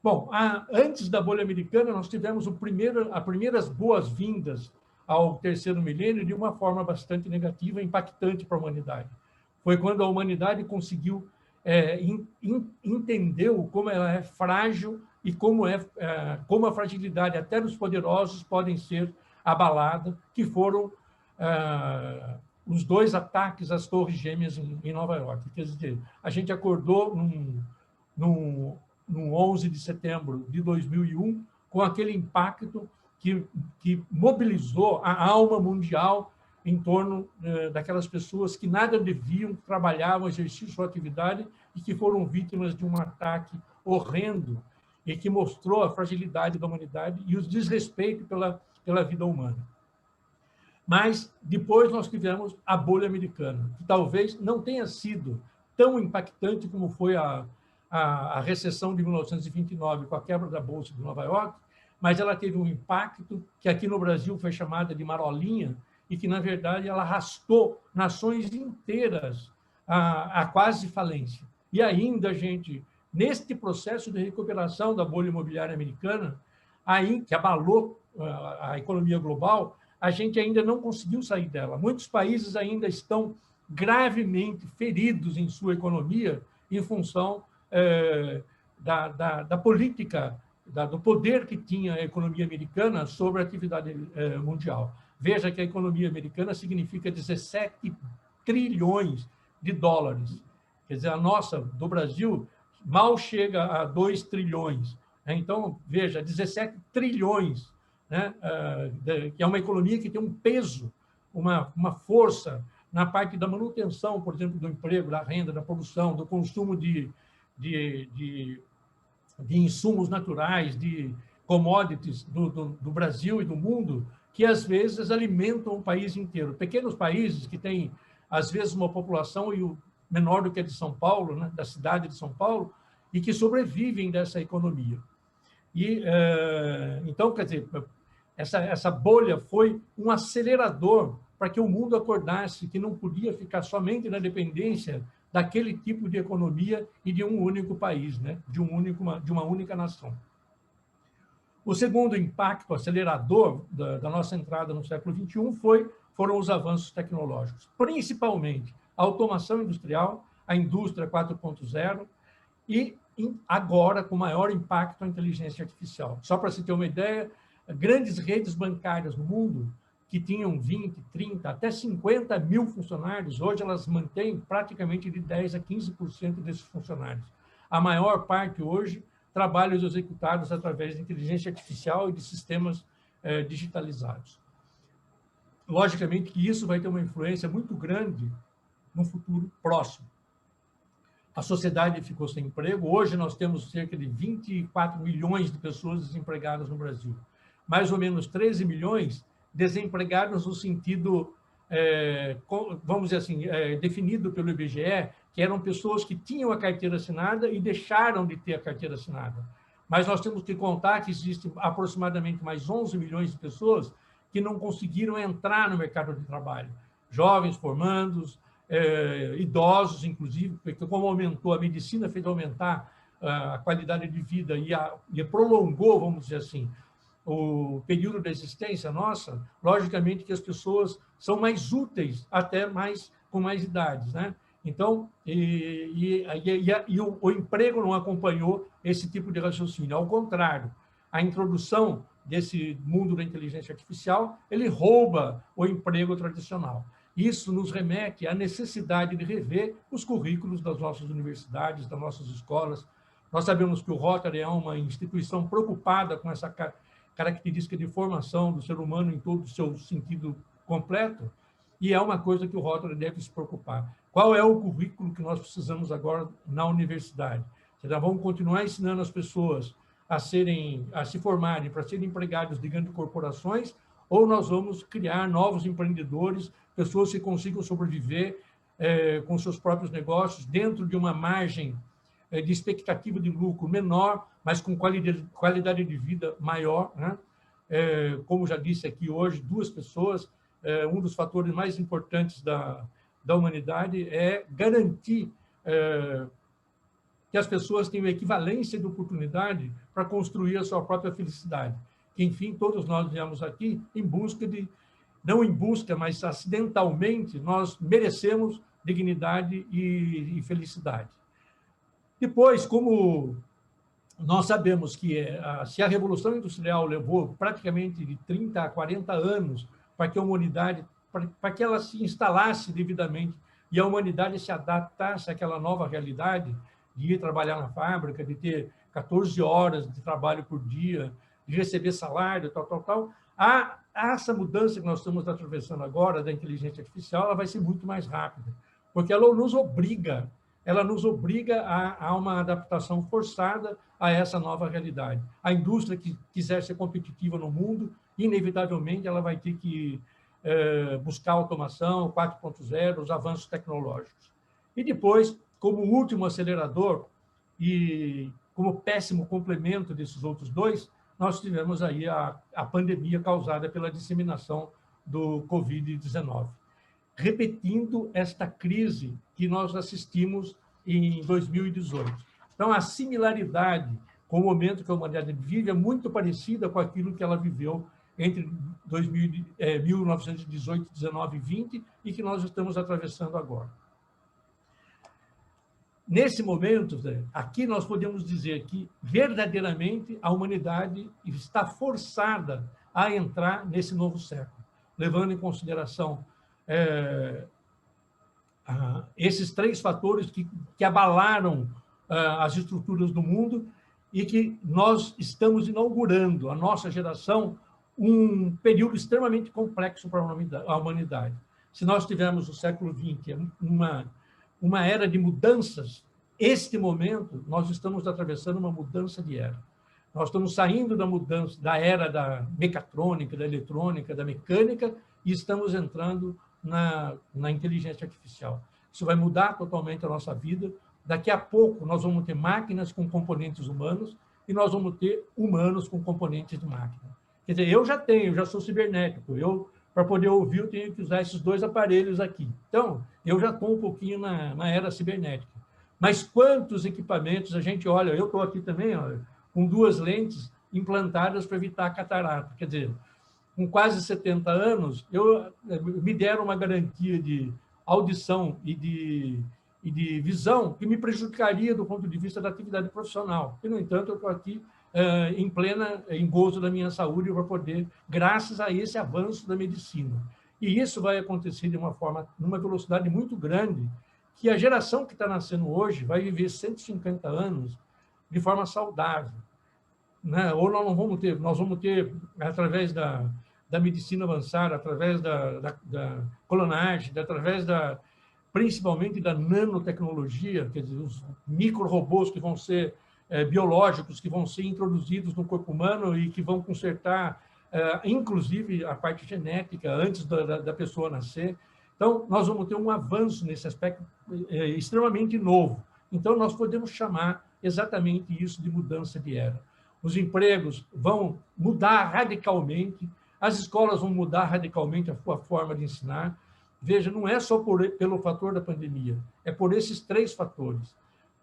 Bom, antes da bolha americana, nós tivemos as primeiras boas-vindas ao terceiro milênio de uma forma bastante negativa, impactante para a humanidade. Foi quando a humanidade conseguiu entendeu como ela é frágil e como a fragilidade até dos poderosos podem ser abalada, que foram os 2 ataques às Torres Gêmeas em Nova York. Quer dizer, a gente acordou no 11 de setembro de 2001 com aquele impacto que mobilizou a alma mundial em torno daquelas pessoas que nada deviam, trabalhavam, exerciam sua atividade e que foram vítimas de um ataque horrendo e que mostrou a fragilidade da humanidade e o desrespeito pela vida humana. Mas depois nós tivemos a bolha americana, que talvez não tenha sido tão impactante como foi a recessão de 1929 com a quebra da Bolsa de Nova York, mas ela teve um impacto que aqui no Brasil foi chamada de marolinha e que, na verdade, ela arrastou nações inteiras à quase falência. E ainda, gente, neste processo de recuperação da bolha imobiliária americana, aí, que abalou a economia global, a gente ainda não conseguiu sair dela. Muitos países ainda estão gravemente feridos em sua economia em função da política, do poder que tinha a economia americana sobre a atividade mundial. Veja que a economia americana significa 17 trilhões de dólares. Quer dizer, a nossa, do Brasil, mal chega a 2 trilhões. Então, veja, 17 trilhões, né? Que é uma economia que tem um peso, uma força na parte da manutenção, por exemplo, do emprego, da renda, da produção, do consumo de insumos naturais, de commodities do Brasil e do mundo, que às vezes alimentam o país inteiro. Pequenos países que têm, às vezes, uma população menor do que a de São Paulo, né, da cidade de São Paulo, e que sobrevivem dessa economia. Então, quer dizer, essa bolha foi um acelerador para que o mundo acordasse que não podia ficar somente na dependência daquele tipo de economia e de um único país, né, de uma única nação. O segundo impacto acelerador da nossa entrada no século XXI foram os avanços tecnológicos, principalmente a automação industrial, a indústria 4.0 e, agora, com maior impacto, a inteligência artificial. Só para se ter uma ideia, grandes redes bancárias no mundo, que tinham 20, 30, até 50 mil funcionários, hoje elas mantêm praticamente de 10% a 15% desses funcionários. A maior parte, hoje, trabalhos executados através de inteligência artificial e de sistemas digitalizados. Logicamente que isso vai ter uma influência muito grande no futuro próximo. A sociedade ficou sem emprego. Hoje nós temos cerca de 24 milhões de pessoas desempregadas no Brasil. Mais ou menos 13 milhões desempregados no sentido, vamos dizer assim, definido pelo IBGE, que eram pessoas que tinham a carteira assinada e deixaram de ter a carteira assinada. Mas nós temos que contar que existem aproximadamente mais 11 milhões de pessoas que não conseguiram entrar no mercado de trabalho. Jovens formandos, idosos, inclusive, porque como aumentou, a medicina fez aumentar a qualidade de vida e prolongou, vamos dizer assim, o período da existência nossa, logicamente que as pessoas são mais úteis, até com mais idades, né? Então, o emprego não acompanhou esse tipo de raciocínio. Ao contrário, a introdução desse mundo da inteligência artificial, ele rouba o emprego tradicional. Isso nos remete à necessidade de rever os currículos das nossas universidades, das nossas escolas. Nós sabemos que o Rotary é uma instituição preocupada com essa característica de formação do ser humano em todo o seu sentido completo, e é uma coisa que o Rotary deve se preocupar. Qual é o currículo que nós precisamos agora na universidade? Nós vamos continuar ensinando as pessoas a se formarem para serem empregados de grandes corporações, ou nós vamos criar novos empreendedores, pessoas que consigam sobreviver com seus próprios negócios dentro de uma margem de expectativa de lucro menor, mas com qualidade de vida maior, né? Como já disse aqui hoje, 2 pessoas, um dos fatores mais importantes da humanidade é garantir que as pessoas tenham equivalência de oportunidade para construir a sua própria felicidade. Que, enfim, todos nós viemos aqui em busca de, não em busca, mas acidentalmente, nós merecemos dignidade e felicidade. Depois, como nós sabemos que se a Revolução Industrial levou praticamente de 30 a 40 anos para que a humanidade, para que ela se instalasse devidamente e a humanidade se adaptasse àquela nova realidade de ir trabalhar na fábrica, de ter 14 horas de trabalho por dia, de receber salário, tal. Essa mudança que nós estamos atravessando agora da inteligência artificial, ela vai ser muito mais rápida, porque ela nos obriga a uma adaptação forçada a essa nova realidade. A indústria que quiser ser competitiva no mundo, inevitavelmente, ela vai ter que buscar automação, 4.0, os avanços tecnológicos. E depois, como último acelerador e como péssimo complemento desses outros 2, nós tivemos aí a pandemia causada pela disseminação do Covid-19. Repetindo esta crise que nós assistimos em 2018. Então, a similaridade com o momento que a humanidade vive é muito parecida com aquilo que ela viveu entre 1918, 19 e 20 e que nós estamos atravessando agora. Nesse momento, aqui nós podemos dizer que, verdadeiramente, a humanidade está forçada a entrar nesse novo século, levando em consideração esses 3 fatores que abalaram as estruturas do mundo e que nós estamos inaugurando, a nossa geração, um período extremamente complexo para a humanidade. Se nós tivermos o século XX, uma era de mudanças, este momento, nós estamos atravessando uma mudança de era. Nós estamos saindo da era da mecatrônica, da eletrônica, da mecânica, e estamos entrando na inteligência artificial. Isso vai mudar totalmente a nossa vida. Daqui a pouco, nós vamos ter máquinas com componentes humanos e nós vamos ter humanos com componentes de máquina. Quer dizer, eu já sou cibernético. Para poder ouvir, eu tenho que usar esses 2 aparelhos aqui. Então, eu já estou um pouquinho na era cibernética. Mas quantos equipamentos a gente olha? Eu estou aqui também, com 2 lentes implantadas para evitar catarata. Quer dizer, com quase 70 anos, me deram uma garantia de audição e de visão que me prejudicaria do ponto de vista da atividade profissional. E, no entanto, eu estou aqui em gozo da minha saúde para poder, graças a esse avanço da medicina. E isso vai acontecer numa velocidade muito grande, que a geração que está nascendo hoje vai viver 150 anos de forma saudável. Né? Ou nós vamos ter através da medicina avançada, através da clonagem, através principalmente da nanotecnologia, quer dizer, os micro-robôs que vão ser biológicos, que vão ser introduzidos no corpo humano e que vão consertar, inclusive, a parte genética antes da pessoa nascer. Então, nós vamos ter um avanço nesse aspecto extremamente novo. Então, nós podemos chamar exatamente isso de mudança de era. Os empregos vão mudar radicalmente, as escolas vão mudar radicalmente a sua forma de ensinar. Veja, não é só pelo fator da pandemia, é por esses 3 fatores,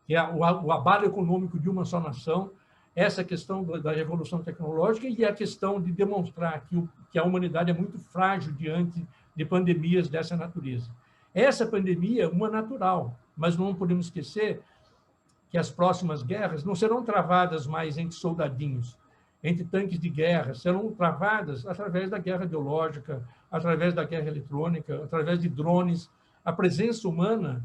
que é o abalo econômico de uma só nação, essa questão da revolução tecnológica e a questão de demonstrar que a humanidade é muito frágil diante de pandemias dessa natureza. Essa pandemia é uma natural, mas não podemos esquecer que as próximas guerras não serão travadas mais entre soldadinhos, entre tanques de guerra, serão travadas através da guerra biológica, através da guerra eletrônica, através de drones. A presença humana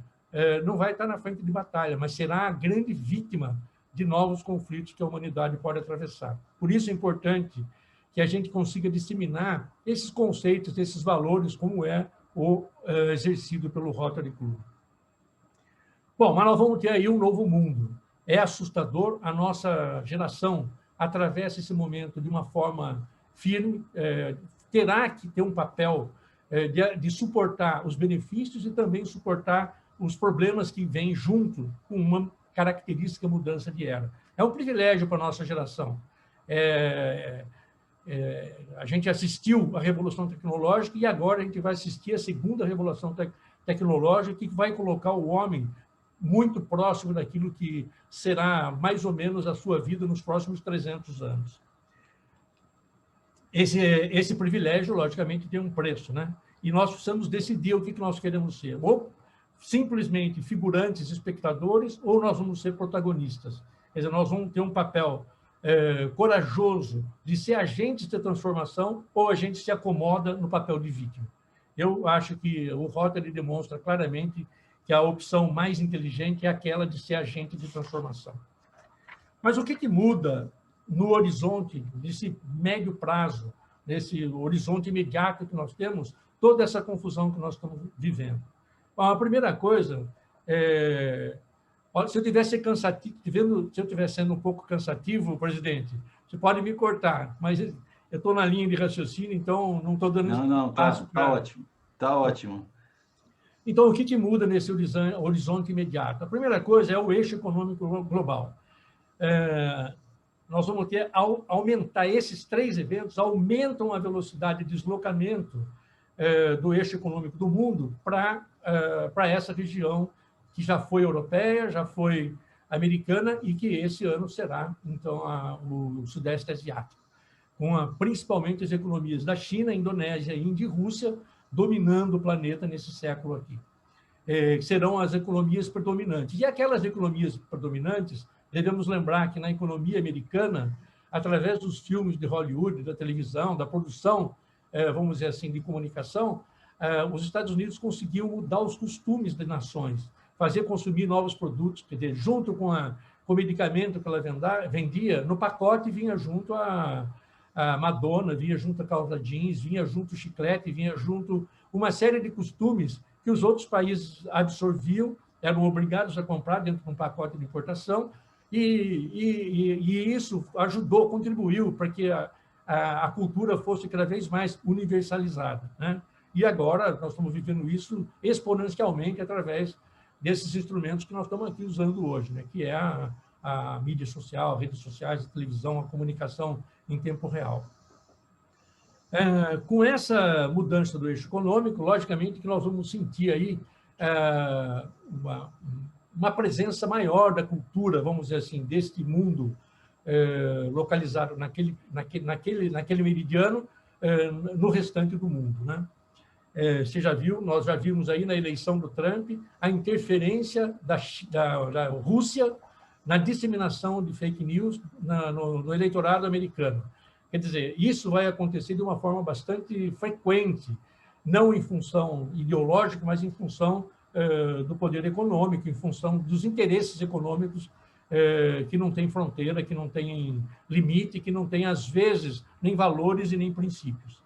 não vai estar na frente de batalha, mas será a grande vítima de novos conflitos que a humanidade pode atravessar. Por isso é importante que a gente consiga disseminar esses conceitos, esses valores, como é o exercido pelo Rotary Club. Bom, mas nós vamos ter aí um novo mundo. É assustador, a nossa geração atravessa esse momento de uma forma firme, terá que ter um papel de suportar os benefícios e também suportar os problemas que vêm junto com uma característica mudança de era. É um privilégio para a nossa geração. A gente assistiu à Revolução Tecnológica e agora a gente vai assistir à segunda Revolução Tecnológica, que vai colocar o homem muito próximo daquilo que será mais ou menos a sua vida nos próximos 300 anos. Esse privilégio, logicamente, tem um preço, né? E nós precisamos decidir o que nós queremos ser. Ou simplesmente figurantes, espectadores, ou nós vamos ser protagonistas. Quer dizer, nós vamos ter um papel corajoso de ser agentes de transformação, ou a gente se acomoda no papel de vítima. Eu acho que o Rotary demonstra claramente que a opção mais inteligente é aquela de ser agente de transformação. Mas o que muda no horizonte desse médio prazo, nesse horizonte imediato que nós temos, toda essa confusão que nós estamos vivendo? Bom, a primeira coisa se eu estiver sendo um pouco cansativo, presidente, você pode me cortar, mas eu estou na linha de raciocínio, então não estou dando espaço para... ótimo, está ótimo. Então, o que muda nesse horizonte imediato? A primeira coisa é o eixo econômico global. Nós vamos ter, ao aumentar esses 3 eventos, aumentam a velocidade de deslocamento do eixo econômico do mundo para essa região que já foi europeia, já foi americana e que esse ano será, então, o Sudeste Asiático, com principalmente as economias da China, Indonésia, Índia e Rússia dominando o planeta nesse século aqui. Serão as economias predominantes. E aquelas economias predominantes, devemos lembrar que na economia americana, através dos filmes de Hollywood, da televisão, da produção, vamos dizer assim, de comunicação, os Estados Unidos conseguiam mudar os costumes das nações, fazer consumir novos produtos, quer dizer, junto com o medicamento que ela vendia, no pacote vinha junto a Madonna, vinha junto a calça jeans, vinha junto o chiclete, vinha junto uma série de costumes que os outros países absorviam, eram obrigados a comprar dentro de um pacote de importação, e isso ajudou, contribuiu para que a cultura fosse cada vez mais universalizada, né? E agora nós estamos vivendo isso exponencialmente através desses instrumentos que nós estamos aqui usando hoje, né? Que é a mídia social, redes sociais, a televisão, a comunicação em tempo real. Com essa mudança do eixo econômico, logicamente que nós vamos sentir aí uma presença maior da cultura, vamos dizer assim, deste mundo localizado naquele meridiano no restante do mundo, né? Você já viu, nós já vimos aí na eleição do Trump a interferência da Rússia na disseminação de fake news no eleitorado americano. Quer dizer, isso vai acontecer de uma forma bastante frequente, não em função ideológica, mas em função do poder econômico, em função dos interesses econômicos que não têm fronteira, que não têm limite, que não têm, às vezes, nem valores e nem princípios.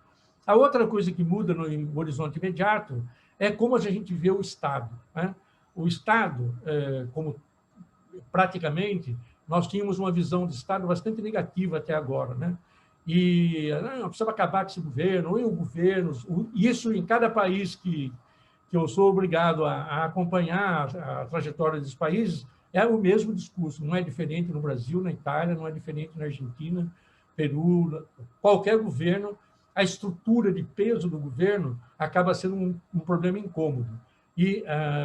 A outra coisa que muda no horizonte imediato é como a gente vê o Estado, né? O Estado, como praticamente, nós tínhamos uma visão de Estado bastante negativa até agora, né? E precisa acabar com esse governo, ou o governo, isso em cada país que eu sou obrigado a acompanhar a trajetória dos países, é o mesmo discurso, não é diferente no Brasil, na Itália, não é diferente na Argentina, Peru, qualquer governo, a estrutura de peso do governo acaba sendo um problema incômodo. E,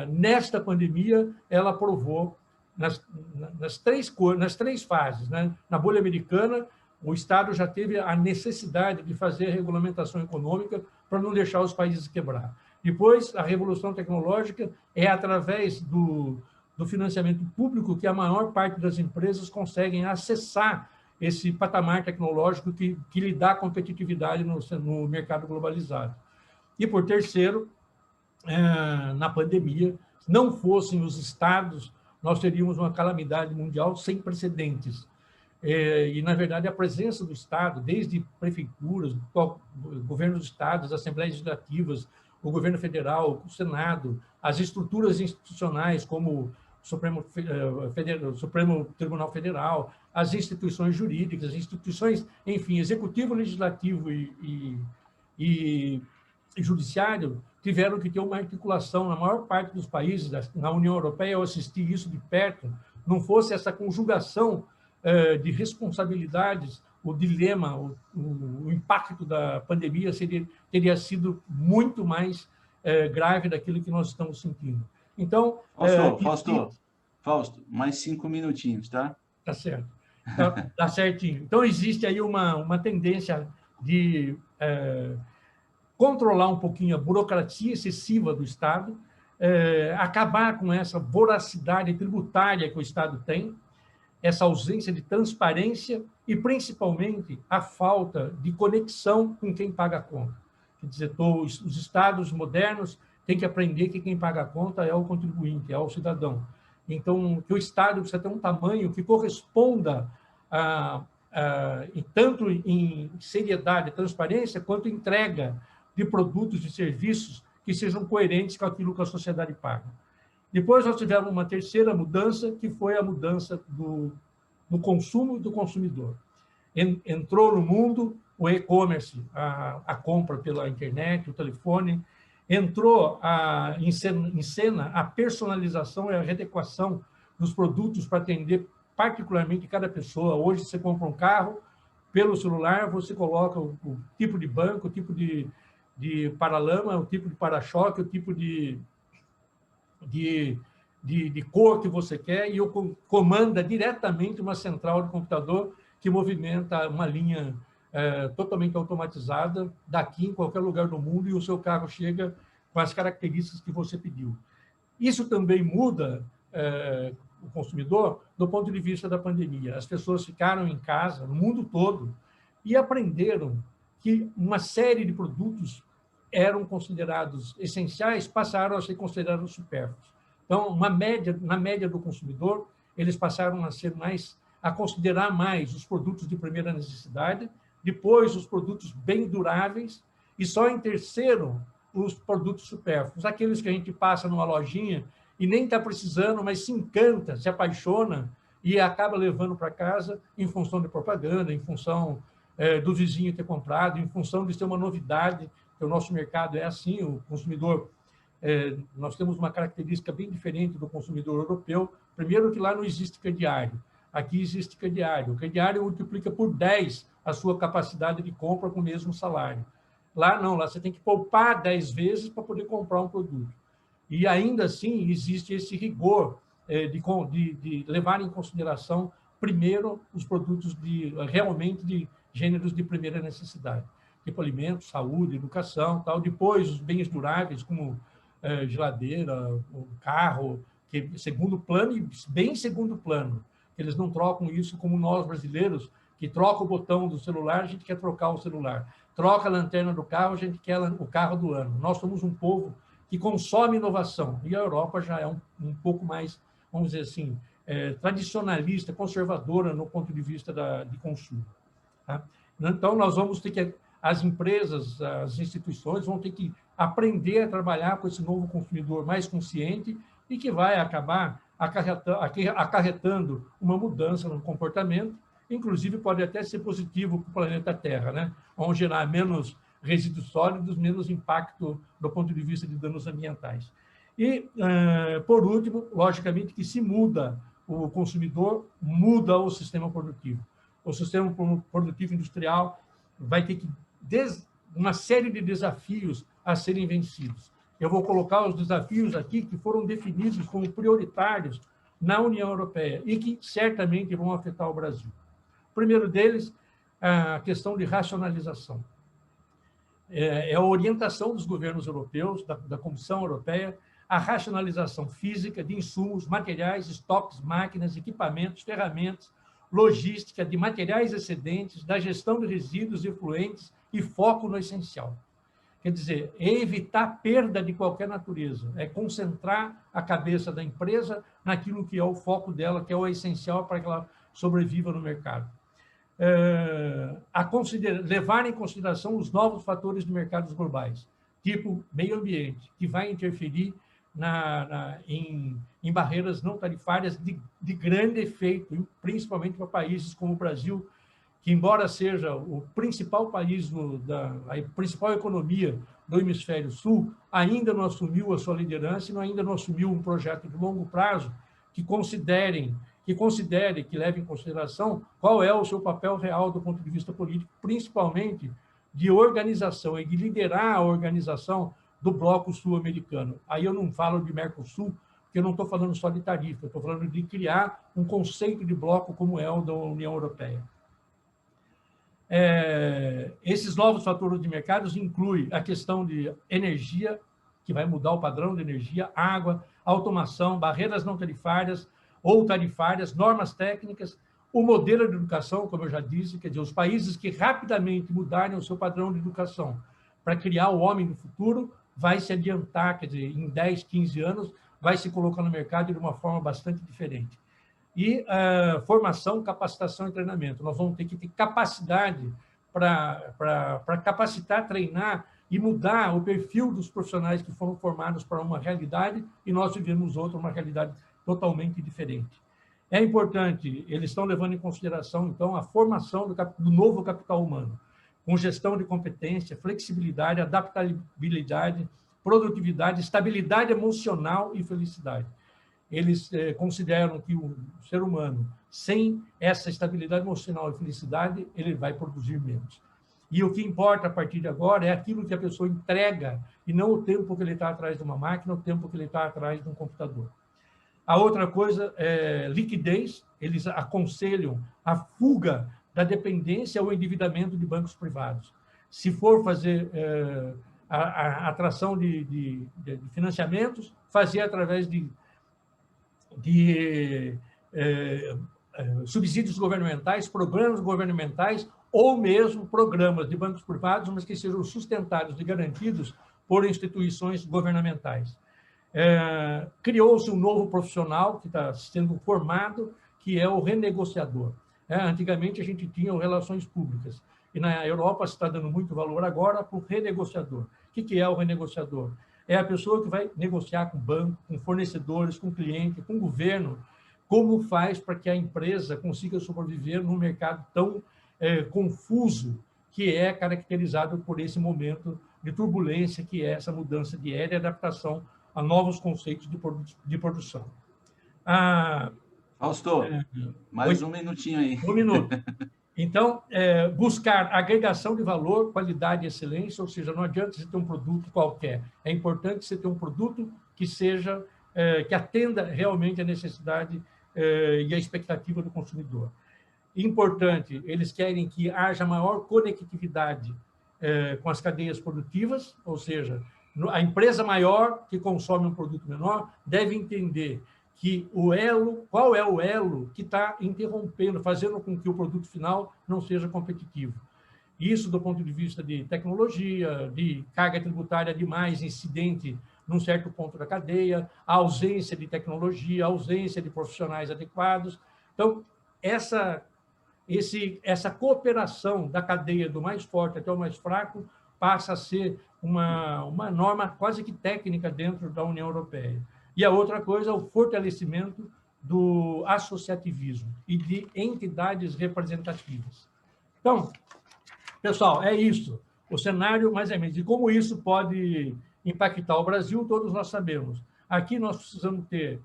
nesta pandemia, ela provou, nas três fases, né? Na bolha americana, o Estado já teve a necessidade de fazer regulamentação econômica para não deixar os países quebrar. Depois, a revolução tecnológica é através do financiamento público que a maior parte das empresas conseguem acessar esse patamar tecnológico que lhe dá competitividade no mercado globalizado. E, por terceiro, na pandemia, se não fossem os Estados, nós teríamos uma calamidade mundial sem precedentes. E, na verdade, a presença do Estado, desde prefeituras, governos dos estados, assembleias legislativas, o governo federal, o Senado, as estruturas institucionais, como Supremo Tribunal Federal, as instituições jurídicas, as instituições, enfim, executivo, legislativo e judiciário tiveram que ter uma articulação na maior parte dos países. Na União Europeia, eu assisti isso de perto, não fosse essa conjugação de responsabilidades, o dilema, o impacto da pandemia teria sido muito mais grave daquilo que nós estamos sentindo. Então... Fausto, mais 5 minutinhos, tá? Tá certo. Tá certinho. Então, existe aí uma tendência de controlar um pouquinho a burocracia excessiva do Estado, acabar com essa voracidade tributária que o Estado tem, essa ausência de transparência e, principalmente, a falta de conexão com quem paga a conta. Quer dizer, os Estados modernos têm que aprender que quem paga a conta é o contribuinte, é o cidadão. Então, que o Estado precisa ter um tamanho que corresponda tanto em seriedade e transparência, quanto entrega de produtos e serviços que sejam coerentes com aquilo que a sociedade paga. Depois nós tivemos uma terceira mudança, que foi a mudança do consumo do consumidor. Entrou no mundo o e-commerce, a compra pela internet, o telefone, entrou em cena a personalização e a readequação dos produtos para atender particularmente cada pessoa. Hoje, você compra um carro, pelo celular, você coloca o tipo de banco, o tipo de paralama, o tipo de para-choque, o tipo de cor que você quer, e comanda diretamente uma central de computador que movimenta uma linha totalmente automatizada daqui em qualquer lugar do mundo, e o seu carro chega com as características que você pediu. Isso também muda o consumidor do ponto de vista da pandemia. As pessoas ficaram em casa, no mundo todo, e aprenderam que uma série de produtos eram considerados essenciais, passaram a ser considerados supérfluos. Então, na média do consumidor, eles passaram a considerar mais os produtos de primeira necessidade, depois os produtos bem duráveis, e só em terceiro os produtos supérfluos, aqueles que a gente passa numa lojinha e nem está precisando, mas se encanta, se apaixona e acaba levando para casa em função de propaganda, em função do vizinho ter comprado, em função de ser uma novidade, que o nosso mercado é assim, o consumidor... nós temos uma característica bem diferente do consumidor europeu. Primeiro, que lá não existe crediário. Aqui existe crediário. O crediário multiplica por 10 a sua capacidade de compra com o mesmo salário. Lá não, lá você tem que poupar 10 vezes para poder comprar um produto. E ainda assim existe esse rigor de levar em consideração primeiro os produtos realmente de gêneros de primeira necessidade, tipo alimentos, saúde, educação, tal. Depois os bens duráveis, como geladeira, o carro, que é segundo plano e bem segundo plano. Eles não trocam isso como nós brasileiros, que troca o botão do celular, a gente quer trocar o celular. Troca a lanterna do carro, a gente quer o carro do ano. Nós somos um povo que consome inovação, e a Europa já é um pouco mais, vamos dizer assim, tradicionalista, conservadora no ponto de vista de consumo. Tá? Então, nós vamos ter que... As empresas, as instituições vão ter que aprender a trabalhar com esse novo consumidor mais consciente e que vai acabar acarretando uma mudança no comportamento, inclusive pode até ser positivo para o planeta Terra, né? Vão gerar menos resíduos sólidos, menos impacto do ponto de vista de danos ambientais. E, por último, logicamente que se muda o consumidor, muda o sistema produtivo. O sistema produtivo industrial vai ter que uma série de desafios a serem vencidos. Eu vou colocar os desafios aqui que foram definidos como prioritários na União Europeia e que certamente vão afetar o Brasil. O primeiro deles, a questão de racionalização. É a orientação dos governos europeus, da Comissão Europeia, a racionalização física de insumos, materiais, estoques, máquinas, equipamentos, ferramentas, logística de materiais excedentes, da gestão de resíduos efluentes e foco no essencial. Quer dizer, é evitar perda de qualquer natureza, é concentrar a cabeça da empresa naquilo que é o foco dela, que é o essencial para que ela sobreviva no mercado. Levar em consideração os novos fatores de mercados globais, tipo meio ambiente, que vai interferir em em barreiras não tarifárias de grande efeito, principalmente para países como o Brasil, que, embora seja o principal país, a principal economia do hemisfério sul, ainda não assumiu a sua liderança e ainda não assumiu um projeto de longo prazo que que leve em consideração qual é o seu papel real do ponto de vista político, principalmente de organização e de liderar a organização do bloco sul-americano. Aí eu não falo de Mercosul, porque eu não estou falando só de tarifa, eu estou falando de criar um conceito de bloco como é o da União Europeia. Esses novos fatores de mercados incluem a questão de energia, que vai mudar o padrão de energia, água, automação, barreiras não tarifárias ou tarifárias, normas técnicas, o modelo de educação, como eu já disse, quer dizer, os países que rapidamente mudarem o seu padrão de educação para criar o homem do futuro, vai se adiantar, quer dizer, em 10, 15 anos, vai se colocar no mercado de uma forma bastante diferente. E formação, capacitação e treinamento. Nós vamos ter que ter capacidade para capacitar, treinar e mudar o perfil dos profissionais que foram formados para uma realidade e nós vivemos outra, uma realidade totalmente diferente. É importante, eles estão levando em consideração, então, a formação do novo capital humano, com gestão de competência, flexibilidade, adaptabilidade, produtividade, estabilidade emocional e felicidade. Eles consideram que o ser humano, sem essa estabilidade emocional e felicidade, ele vai produzir menos. E o que importa a partir de agora é aquilo que a pessoa entrega e não o tempo que ele está atrás de uma máquina, o tempo que ele está atrás de um computador. A outra coisa é liquidez. Eles aconselham a fuga da dependência ou endividamento de bancos privados. Se for fazer a atração de financiamentos, fazer através de subsídios governamentais, programas governamentais ou mesmo programas de bancos privados, mas que sejam sustentados e garantidos por instituições governamentais. Criou-se um novo profissional que está sendo formado, que é o renegociador. Antigamente, a gente tinha relações públicas, e na Europa se está dando muito valor agora para o renegociador. O que é o renegociador? É a pessoa que vai negociar com o banco, com fornecedores, com o cliente, com o governo, como faz para que a empresa consiga sobreviver num mercado tão confuso que é caracterizado por esse momento de turbulência, que é essa mudança de era e adaptação a novos conceitos de produção. Fausto, mais um minutinho aí. Um minuto. Então, buscar agregação de valor, qualidade e excelência, ou seja, não adianta você ter um produto qualquer. É importante você ter um produto que seja, que atenda realmente a necessidade e a expectativa do consumidor. Importante, eles querem que haja maior conectividade com as cadeias produtivas, ou seja, a empresa maior que consome um produto menor deve entender que qual é o elo que está interrompendo, fazendo com que o produto final não seja competitivo. Isso do ponto de vista de tecnologia, de carga tributária demais incidente num certo ponto da cadeia, a ausência de tecnologia, a ausência de profissionais adequados. Então, essa cooperação da cadeia do mais forte até o mais fraco passa a ser uma norma quase que técnica dentro da União Europeia. E a outra coisa é o fortalecimento do associativismo e de entidades representativas. Então, pessoal, é isso. O cenário, mais ou menos, de como isso pode impactar o Brasil, todos nós sabemos. Aqui nós precisamos ter,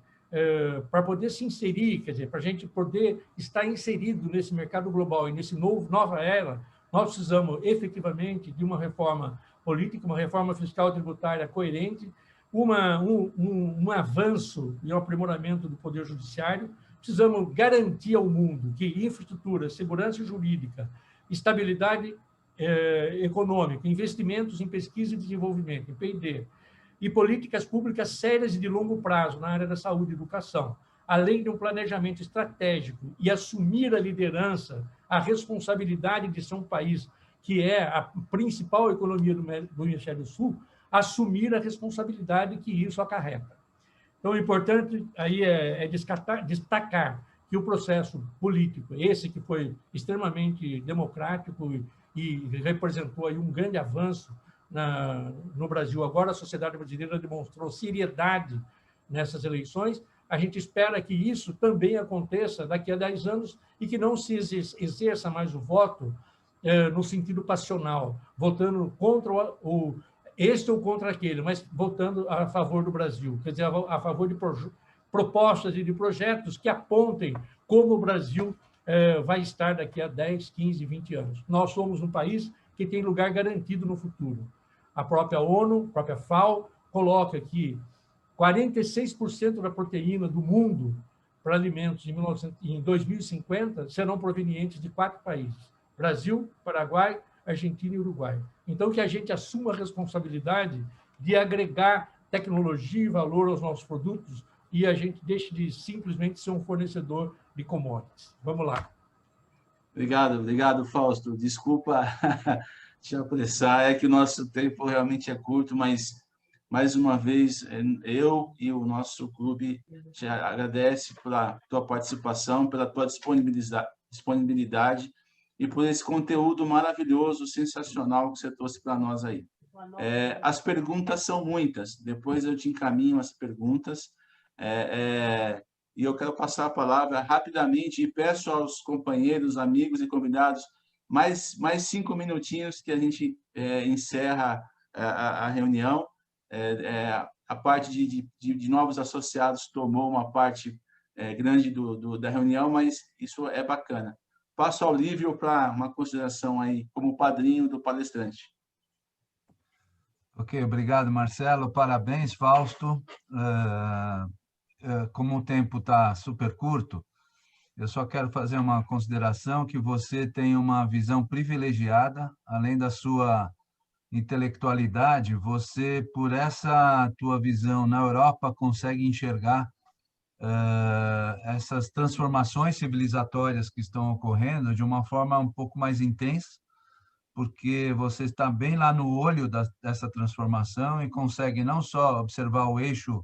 para poder se inserir, quer dizer, para a gente poder estar inserido nesse mercado global e nesse nova era, nós precisamos efetivamente de uma reforma política, uma reforma fiscal tributária coerente, um avanço e um aprimoramento do Poder Judiciário. Precisamos garantir ao mundo que infraestrutura, segurança jurídica, estabilidade econômica, investimentos em pesquisa e desenvolvimento, em P&D, e políticas públicas sérias e de longo prazo na área da saúde e educação, além de um planejamento estratégico e assumir a liderança, a responsabilidade de ser um país que é a principal economia do Hemisfério Sul, assumir a responsabilidade que isso acarreta. Então, o importante aí é destacar que o processo político, esse que foi extremamente democrático e representou aí um grande avanço no Brasil, agora a sociedade brasileira demonstrou seriedade nessas eleições, a gente espera que isso também aconteça daqui a 10 anos e que não se exerça mais o voto no sentido passional, votando contra este ou contra aquele, mas votando a favor do Brasil, quer dizer, a favor de propostas e de projetos que apontem como o Brasil vai estar daqui a 10, 15, 20 anos. Nós somos um país que tem lugar garantido no futuro. A própria ONU, a própria FAO, coloca que 46% da proteína do mundo para alimentos em 2050 serão provenientes de 4 países: Brasil, Paraguai, Argentina e Uruguai. Então, que a gente assuma a responsabilidade de agregar tecnologia e valor aos nossos produtos e a gente deixe de simplesmente ser um fornecedor de commodities. Vamos lá. Obrigado, Fausto. Desculpa te apressar, é que o nosso tempo realmente é curto, mas, mais uma vez, eu e o nosso clube te agradece pela tua participação, pela tua disponibilidade e por esse conteúdo maravilhoso, sensacional que você trouxe para nós aí. As perguntas são muitas, depois eu te encaminho as perguntas, e eu quero passar a palavra rapidamente e peço aos companheiros, amigos e convidados mais 5 minutinhos que a gente encerra a reunião. A parte de novos associados tomou uma parte grande da reunião, mas isso é bacana. Passo ao Lívio para uma consideração aí como padrinho do palestrante. Ok, obrigado, Marcelo. Parabéns, Fausto. Como o tempo está super curto, eu só quero fazer uma consideração que você tem uma visão privilegiada, além da sua intelectualidade, você, por essa tua visão na Europa, consegue enxergar essas transformações civilizatórias que estão ocorrendo de uma forma um pouco mais intensa, porque você está bem lá no olho dessa transformação e consegue não só observar o eixo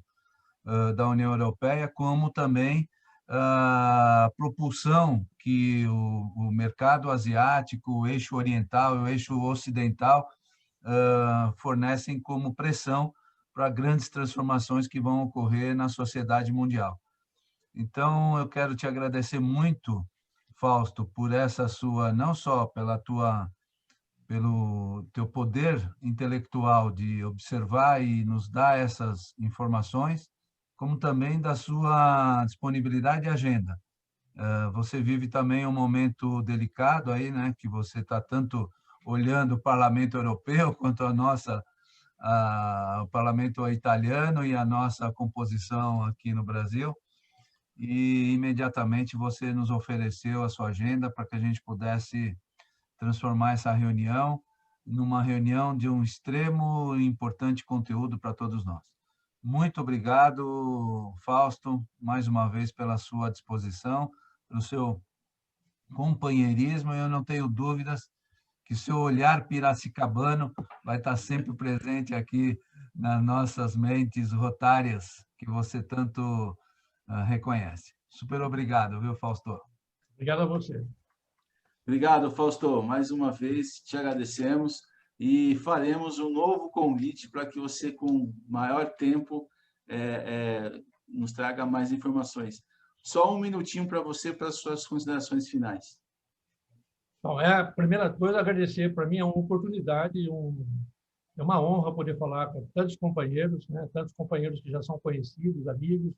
da União Europeia, como também a propulsão que o mercado asiático, o eixo oriental e o eixo ocidental fornecem como pressão para grandes transformações que vão ocorrer na sociedade mundial. Então, eu quero te agradecer muito, Fausto, por essa sua, não só pelo teu poder intelectual de observar e nos dar essas informações, como também da sua disponibilidade e agenda. Você vive também um momento delicado aí, né, que você está tanto olhando o Parlamento Europeu quanto o Parlamento italiano e a nossa composição aqui no Brasil, e imediatamente você nos ofereceu a sua agenda para que a gente pudesse transformar essa reunião numa reunião de um extremo e importante conteúdo para todos nós. Muito obrigado, Fausto, mais uma vez pela sua disposição, pelo seu companheirismo. Eu não tenho dúvidas que o seu olhar piracicabano vai estar sempre presente aqui nas nossas mentes rotárias, que você tanto reconhece. Super obrigado, viu, Fausto? Obrigado a você. Obrigado, Fausto. Mais uma vez, te agradecemos e faremos um novo convite para que você, com maior tempo, nos traga mais informações. Só um minutinho para você, para as suas considerações finais. Bom, a primeira coisa, agradecer. Para mim é uma oportunidade, é uma honra poder falar com tantos companheiros, né? Tantos companheiros que já são conhecidos, amigos,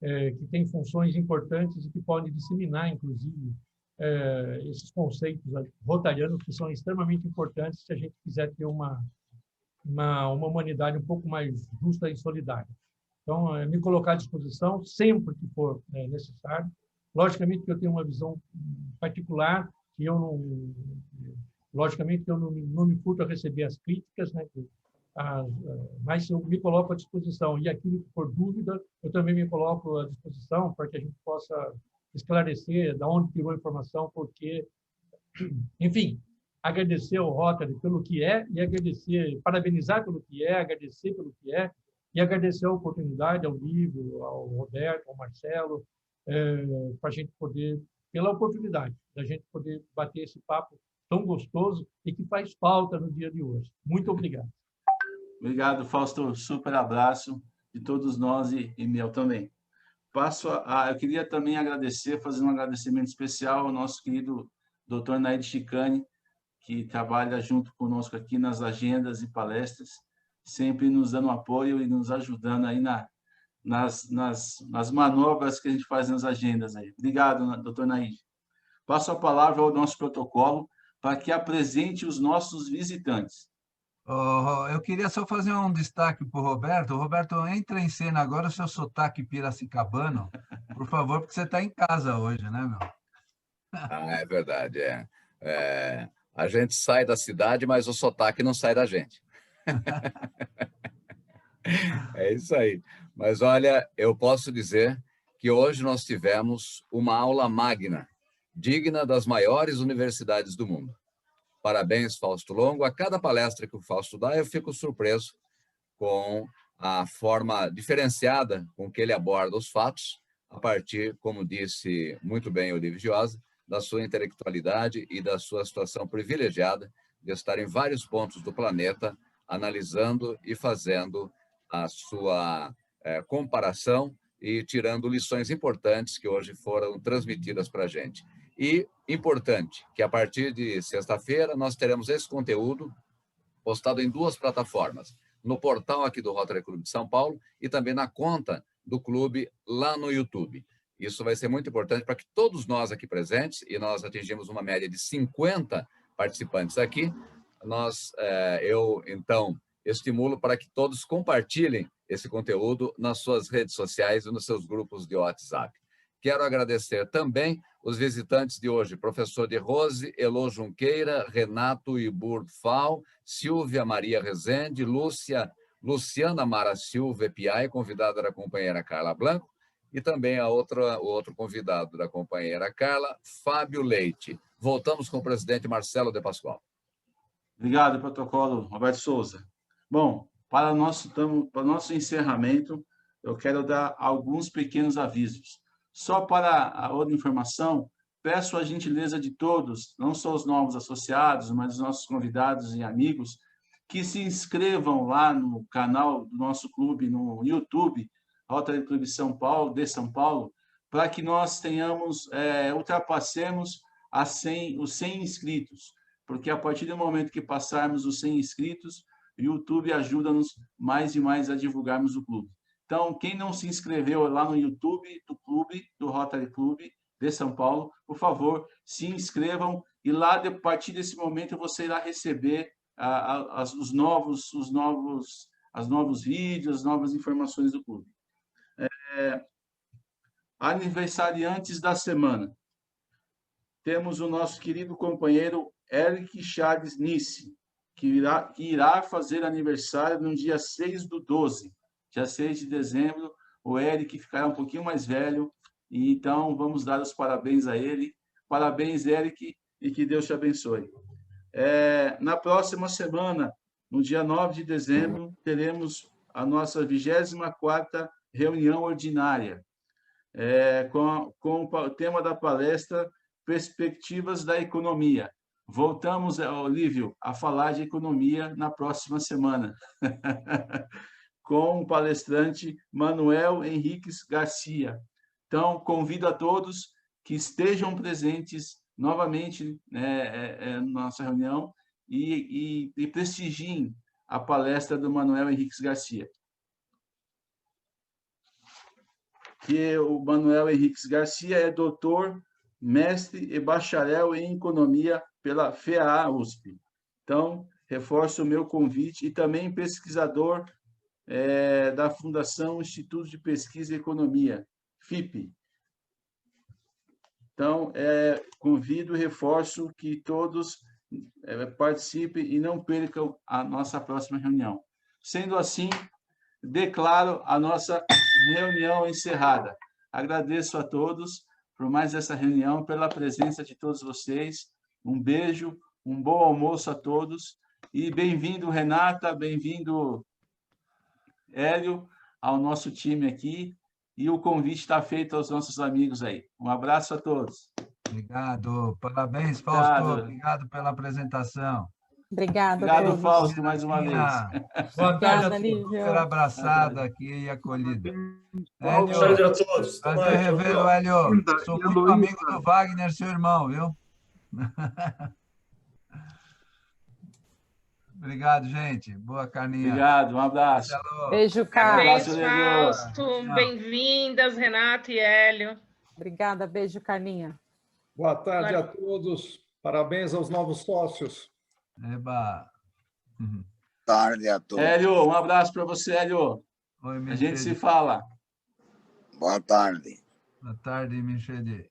que têm funções importantes e que podem disseminar, inclusive, esses conceitos rotarianos que são extremamente importantes se a gente quiser ter uma humanidade um pouco mais justa e solidária. Então, me colocar à disposição sempre que for necessário. Logicamente que eu tenho uma visão particular, que eu não... Logicamente que eu não me furto a receber as críticas, né? Mas eu me coloco à disposição. E aquilo que for dúvida, eu também me coloco à disposição para que a gente possa esclarecer de onde tirou a informação, porque, enfim, agradecer ao Rotary pelo que é e agradecer, parabenizar pelo que é, agradecer pelo que é e agradecer a oportunidade ao Lívio, ao Roberto, ao Marcelo, para a gente poder, pela oportunidade da gente poder bater esse papo tão gostoso e que faz falta no dia de hoje. Muito obrigado. Obrigado, Fausto. Super abraço de todos nós e meu também. eu queria também agradecer, fazer um agradecimento especial ao nosso querido Dr. Naide Chicane, que trabalha junto conosco aqui nas agendas e palestras, sempre nos dando apoio e nos ajudando aí nas manobras que a gente faz nas agendas aí. Obrigado, doutor Naide. Passo a palavra ao nosso protocolo para que apresente os nossos visitantes. Eu queria só fazer um destaque para o Roberto. Roberto, entra em cena agora o seu sotaque piracicabano, por favor, porque você está em casa hoje, né, meu? É verdade, a gente sai da cidade, mas o sotaque não sai da gente. É isso aí. Mas, olha, eu posso dizer que hoje nós tivemos uma aula magna, digna das maiores universidades do mundo. Parabéns, Fausto Longo. A cada palestra que o Fausto dá, eu fico surpreso com a forma diferenciada com que ele aborda os fatos, a partir, como disse muito bem o Olívio Giosa, da sua intelectualidade e da sua situação privilegiada de estar em vários pontos do planeta, analisando e fazendo a sua comparação e tirando lições importantes que hoje foram transmitidas para a gente. E importante que a partir de sexta-feira nós teremos esse conteúdo postado em 2 plataformas, no portal aqui do Rotary Clube de São Paulo e também na conta do clube lá no YouTube. Isso vai ser muito importante para que todos nós aqui presentes, e nós atingimos uma média de 50 participantes aqui, eu, então, estimulo para que todos compartilhem esse conteúdo nas suas redes sociais e nos seus grupos de WhatsApp. Quero agradecer também os visitantes de hoje, professor de Rose, Elô Junqueira, Renato Ibur Fal, Silvia Maria Rezende, Luciana Mara Silva Epiai, convidada da companheira Carla Blanco, e também o outro convidado da companheira Carla, Fábio Leite. Voltamos com o presidente Marcelo de Pascoal. Obrigado, protocolo Roberto Souza. Bom, para o nosso encerramento, eu quero dar alguns pequenos avisos. Só para a outra informação, peço a gentileza de todos, não só os novos associados, mas os nossos convidados e amigos, que se inscrevam lá no canal do nosso clube, no YouTube, Rotary Clube de São Paulo, para que nós ultrapassemos os 100 inscritos, porque a partir do momento que passarmos os 100 inscritos, o YouTube ajuda-nos mais e mais a divulgarmos o clube. Então, quem não se inscreveu lá no YouTube do Rotary Clube de São Paulo, por favor, se inscrevam e lá, a partir desse momento, você irá receber os novos vídeos, as novas informações do clube. Aniversariantes da semana. Temos o nosso querido companheiro Eric Chaves Nice, que irá fazer aniversário no dia 6/12. Dia 6 de dezembro, o Eric ficará um pouquinho mais velho, e então vamos dar os parabéns a ele. Parabéns, Eric, e que Deus te abençoe. Na próxima semana, no dia 9 de dezembro, teremos a nossa 24ª reunião ordinária, com o tema da palestra Perspectivas da Economia. Voltamos, Olívio, a falar de economia na próxima semana, com o palestrante Manuel Henriques Garcia. Então, convido a todos que estejam presentes novamente na nossa reunião e prestigiem a palestra do Manuel Henriques Garcia. Que o Manuel Henriques Garcia é doutor, mestre e bacharel em economia pela FEA USP. Então, reforço o meu convite, e também pesquisador da Fundação Instituto de Pesquisa e Economia, FIPE. Então, convido e reforço que todos participem e não percam a nossa próxima reunião. Sendo assim, declaro a nossa reunião encerrada. Agradeço a todos por mais essa reunião, pela presença de todos vocês. Um beijo, um bom almoço a todos, e bem-vindo, Renata, bem-vindo, Hélio, ao nosso time aqui, e o convite está feito aos nossos amigos aí. Um abraço a todos. Obrigado. Parabéns, Fausto. Obrigado pela apresentação. Obrigada a Obrigado, todos. Fausto, mais uma vez. Boa tarde a Obrigada, todos. Lívia. Ser abraçada aqui e acolhida. Boa tarde Hélio, a todos. Até prazer mais. revê-lo, Hélio. Linda, Sou e a muito Luísa? amigo do Wagner, seu irmão, viu? Obrigado, gente. Boa, Carninha. Obrigado, um abraço. Marcelo. Beijo, Um Carlos. abraço, Parabéns, Leandro. Fausto. Bem-vindas, Renato e Hélio. Obrigada, beijo, Carlinha. Boa tarde a todos. Parabéns aos novos sócios. Eba. Uhum. Tarde a todos. Hélio, um abraço para você, Hélio. Oi, A Michele. gente se fala. Boa tarde. Boa tarde, Michele.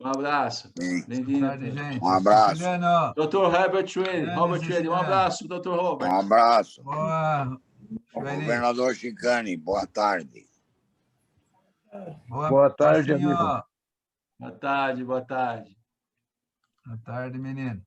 Um abraço. Bem, Boa Bem-vindo. tarde, gente. Um abraço. Siciliano. Dr. Herbert Schwede. É, Robert Schwede, um Siciliano. abraço, Dr. Robert. um abraço. Boa. O Schwede. governador Chicane, boa tarde. Boa tarde, Marcinho. amigo. Boa tarde, boa tarde. Boa tarde, menino.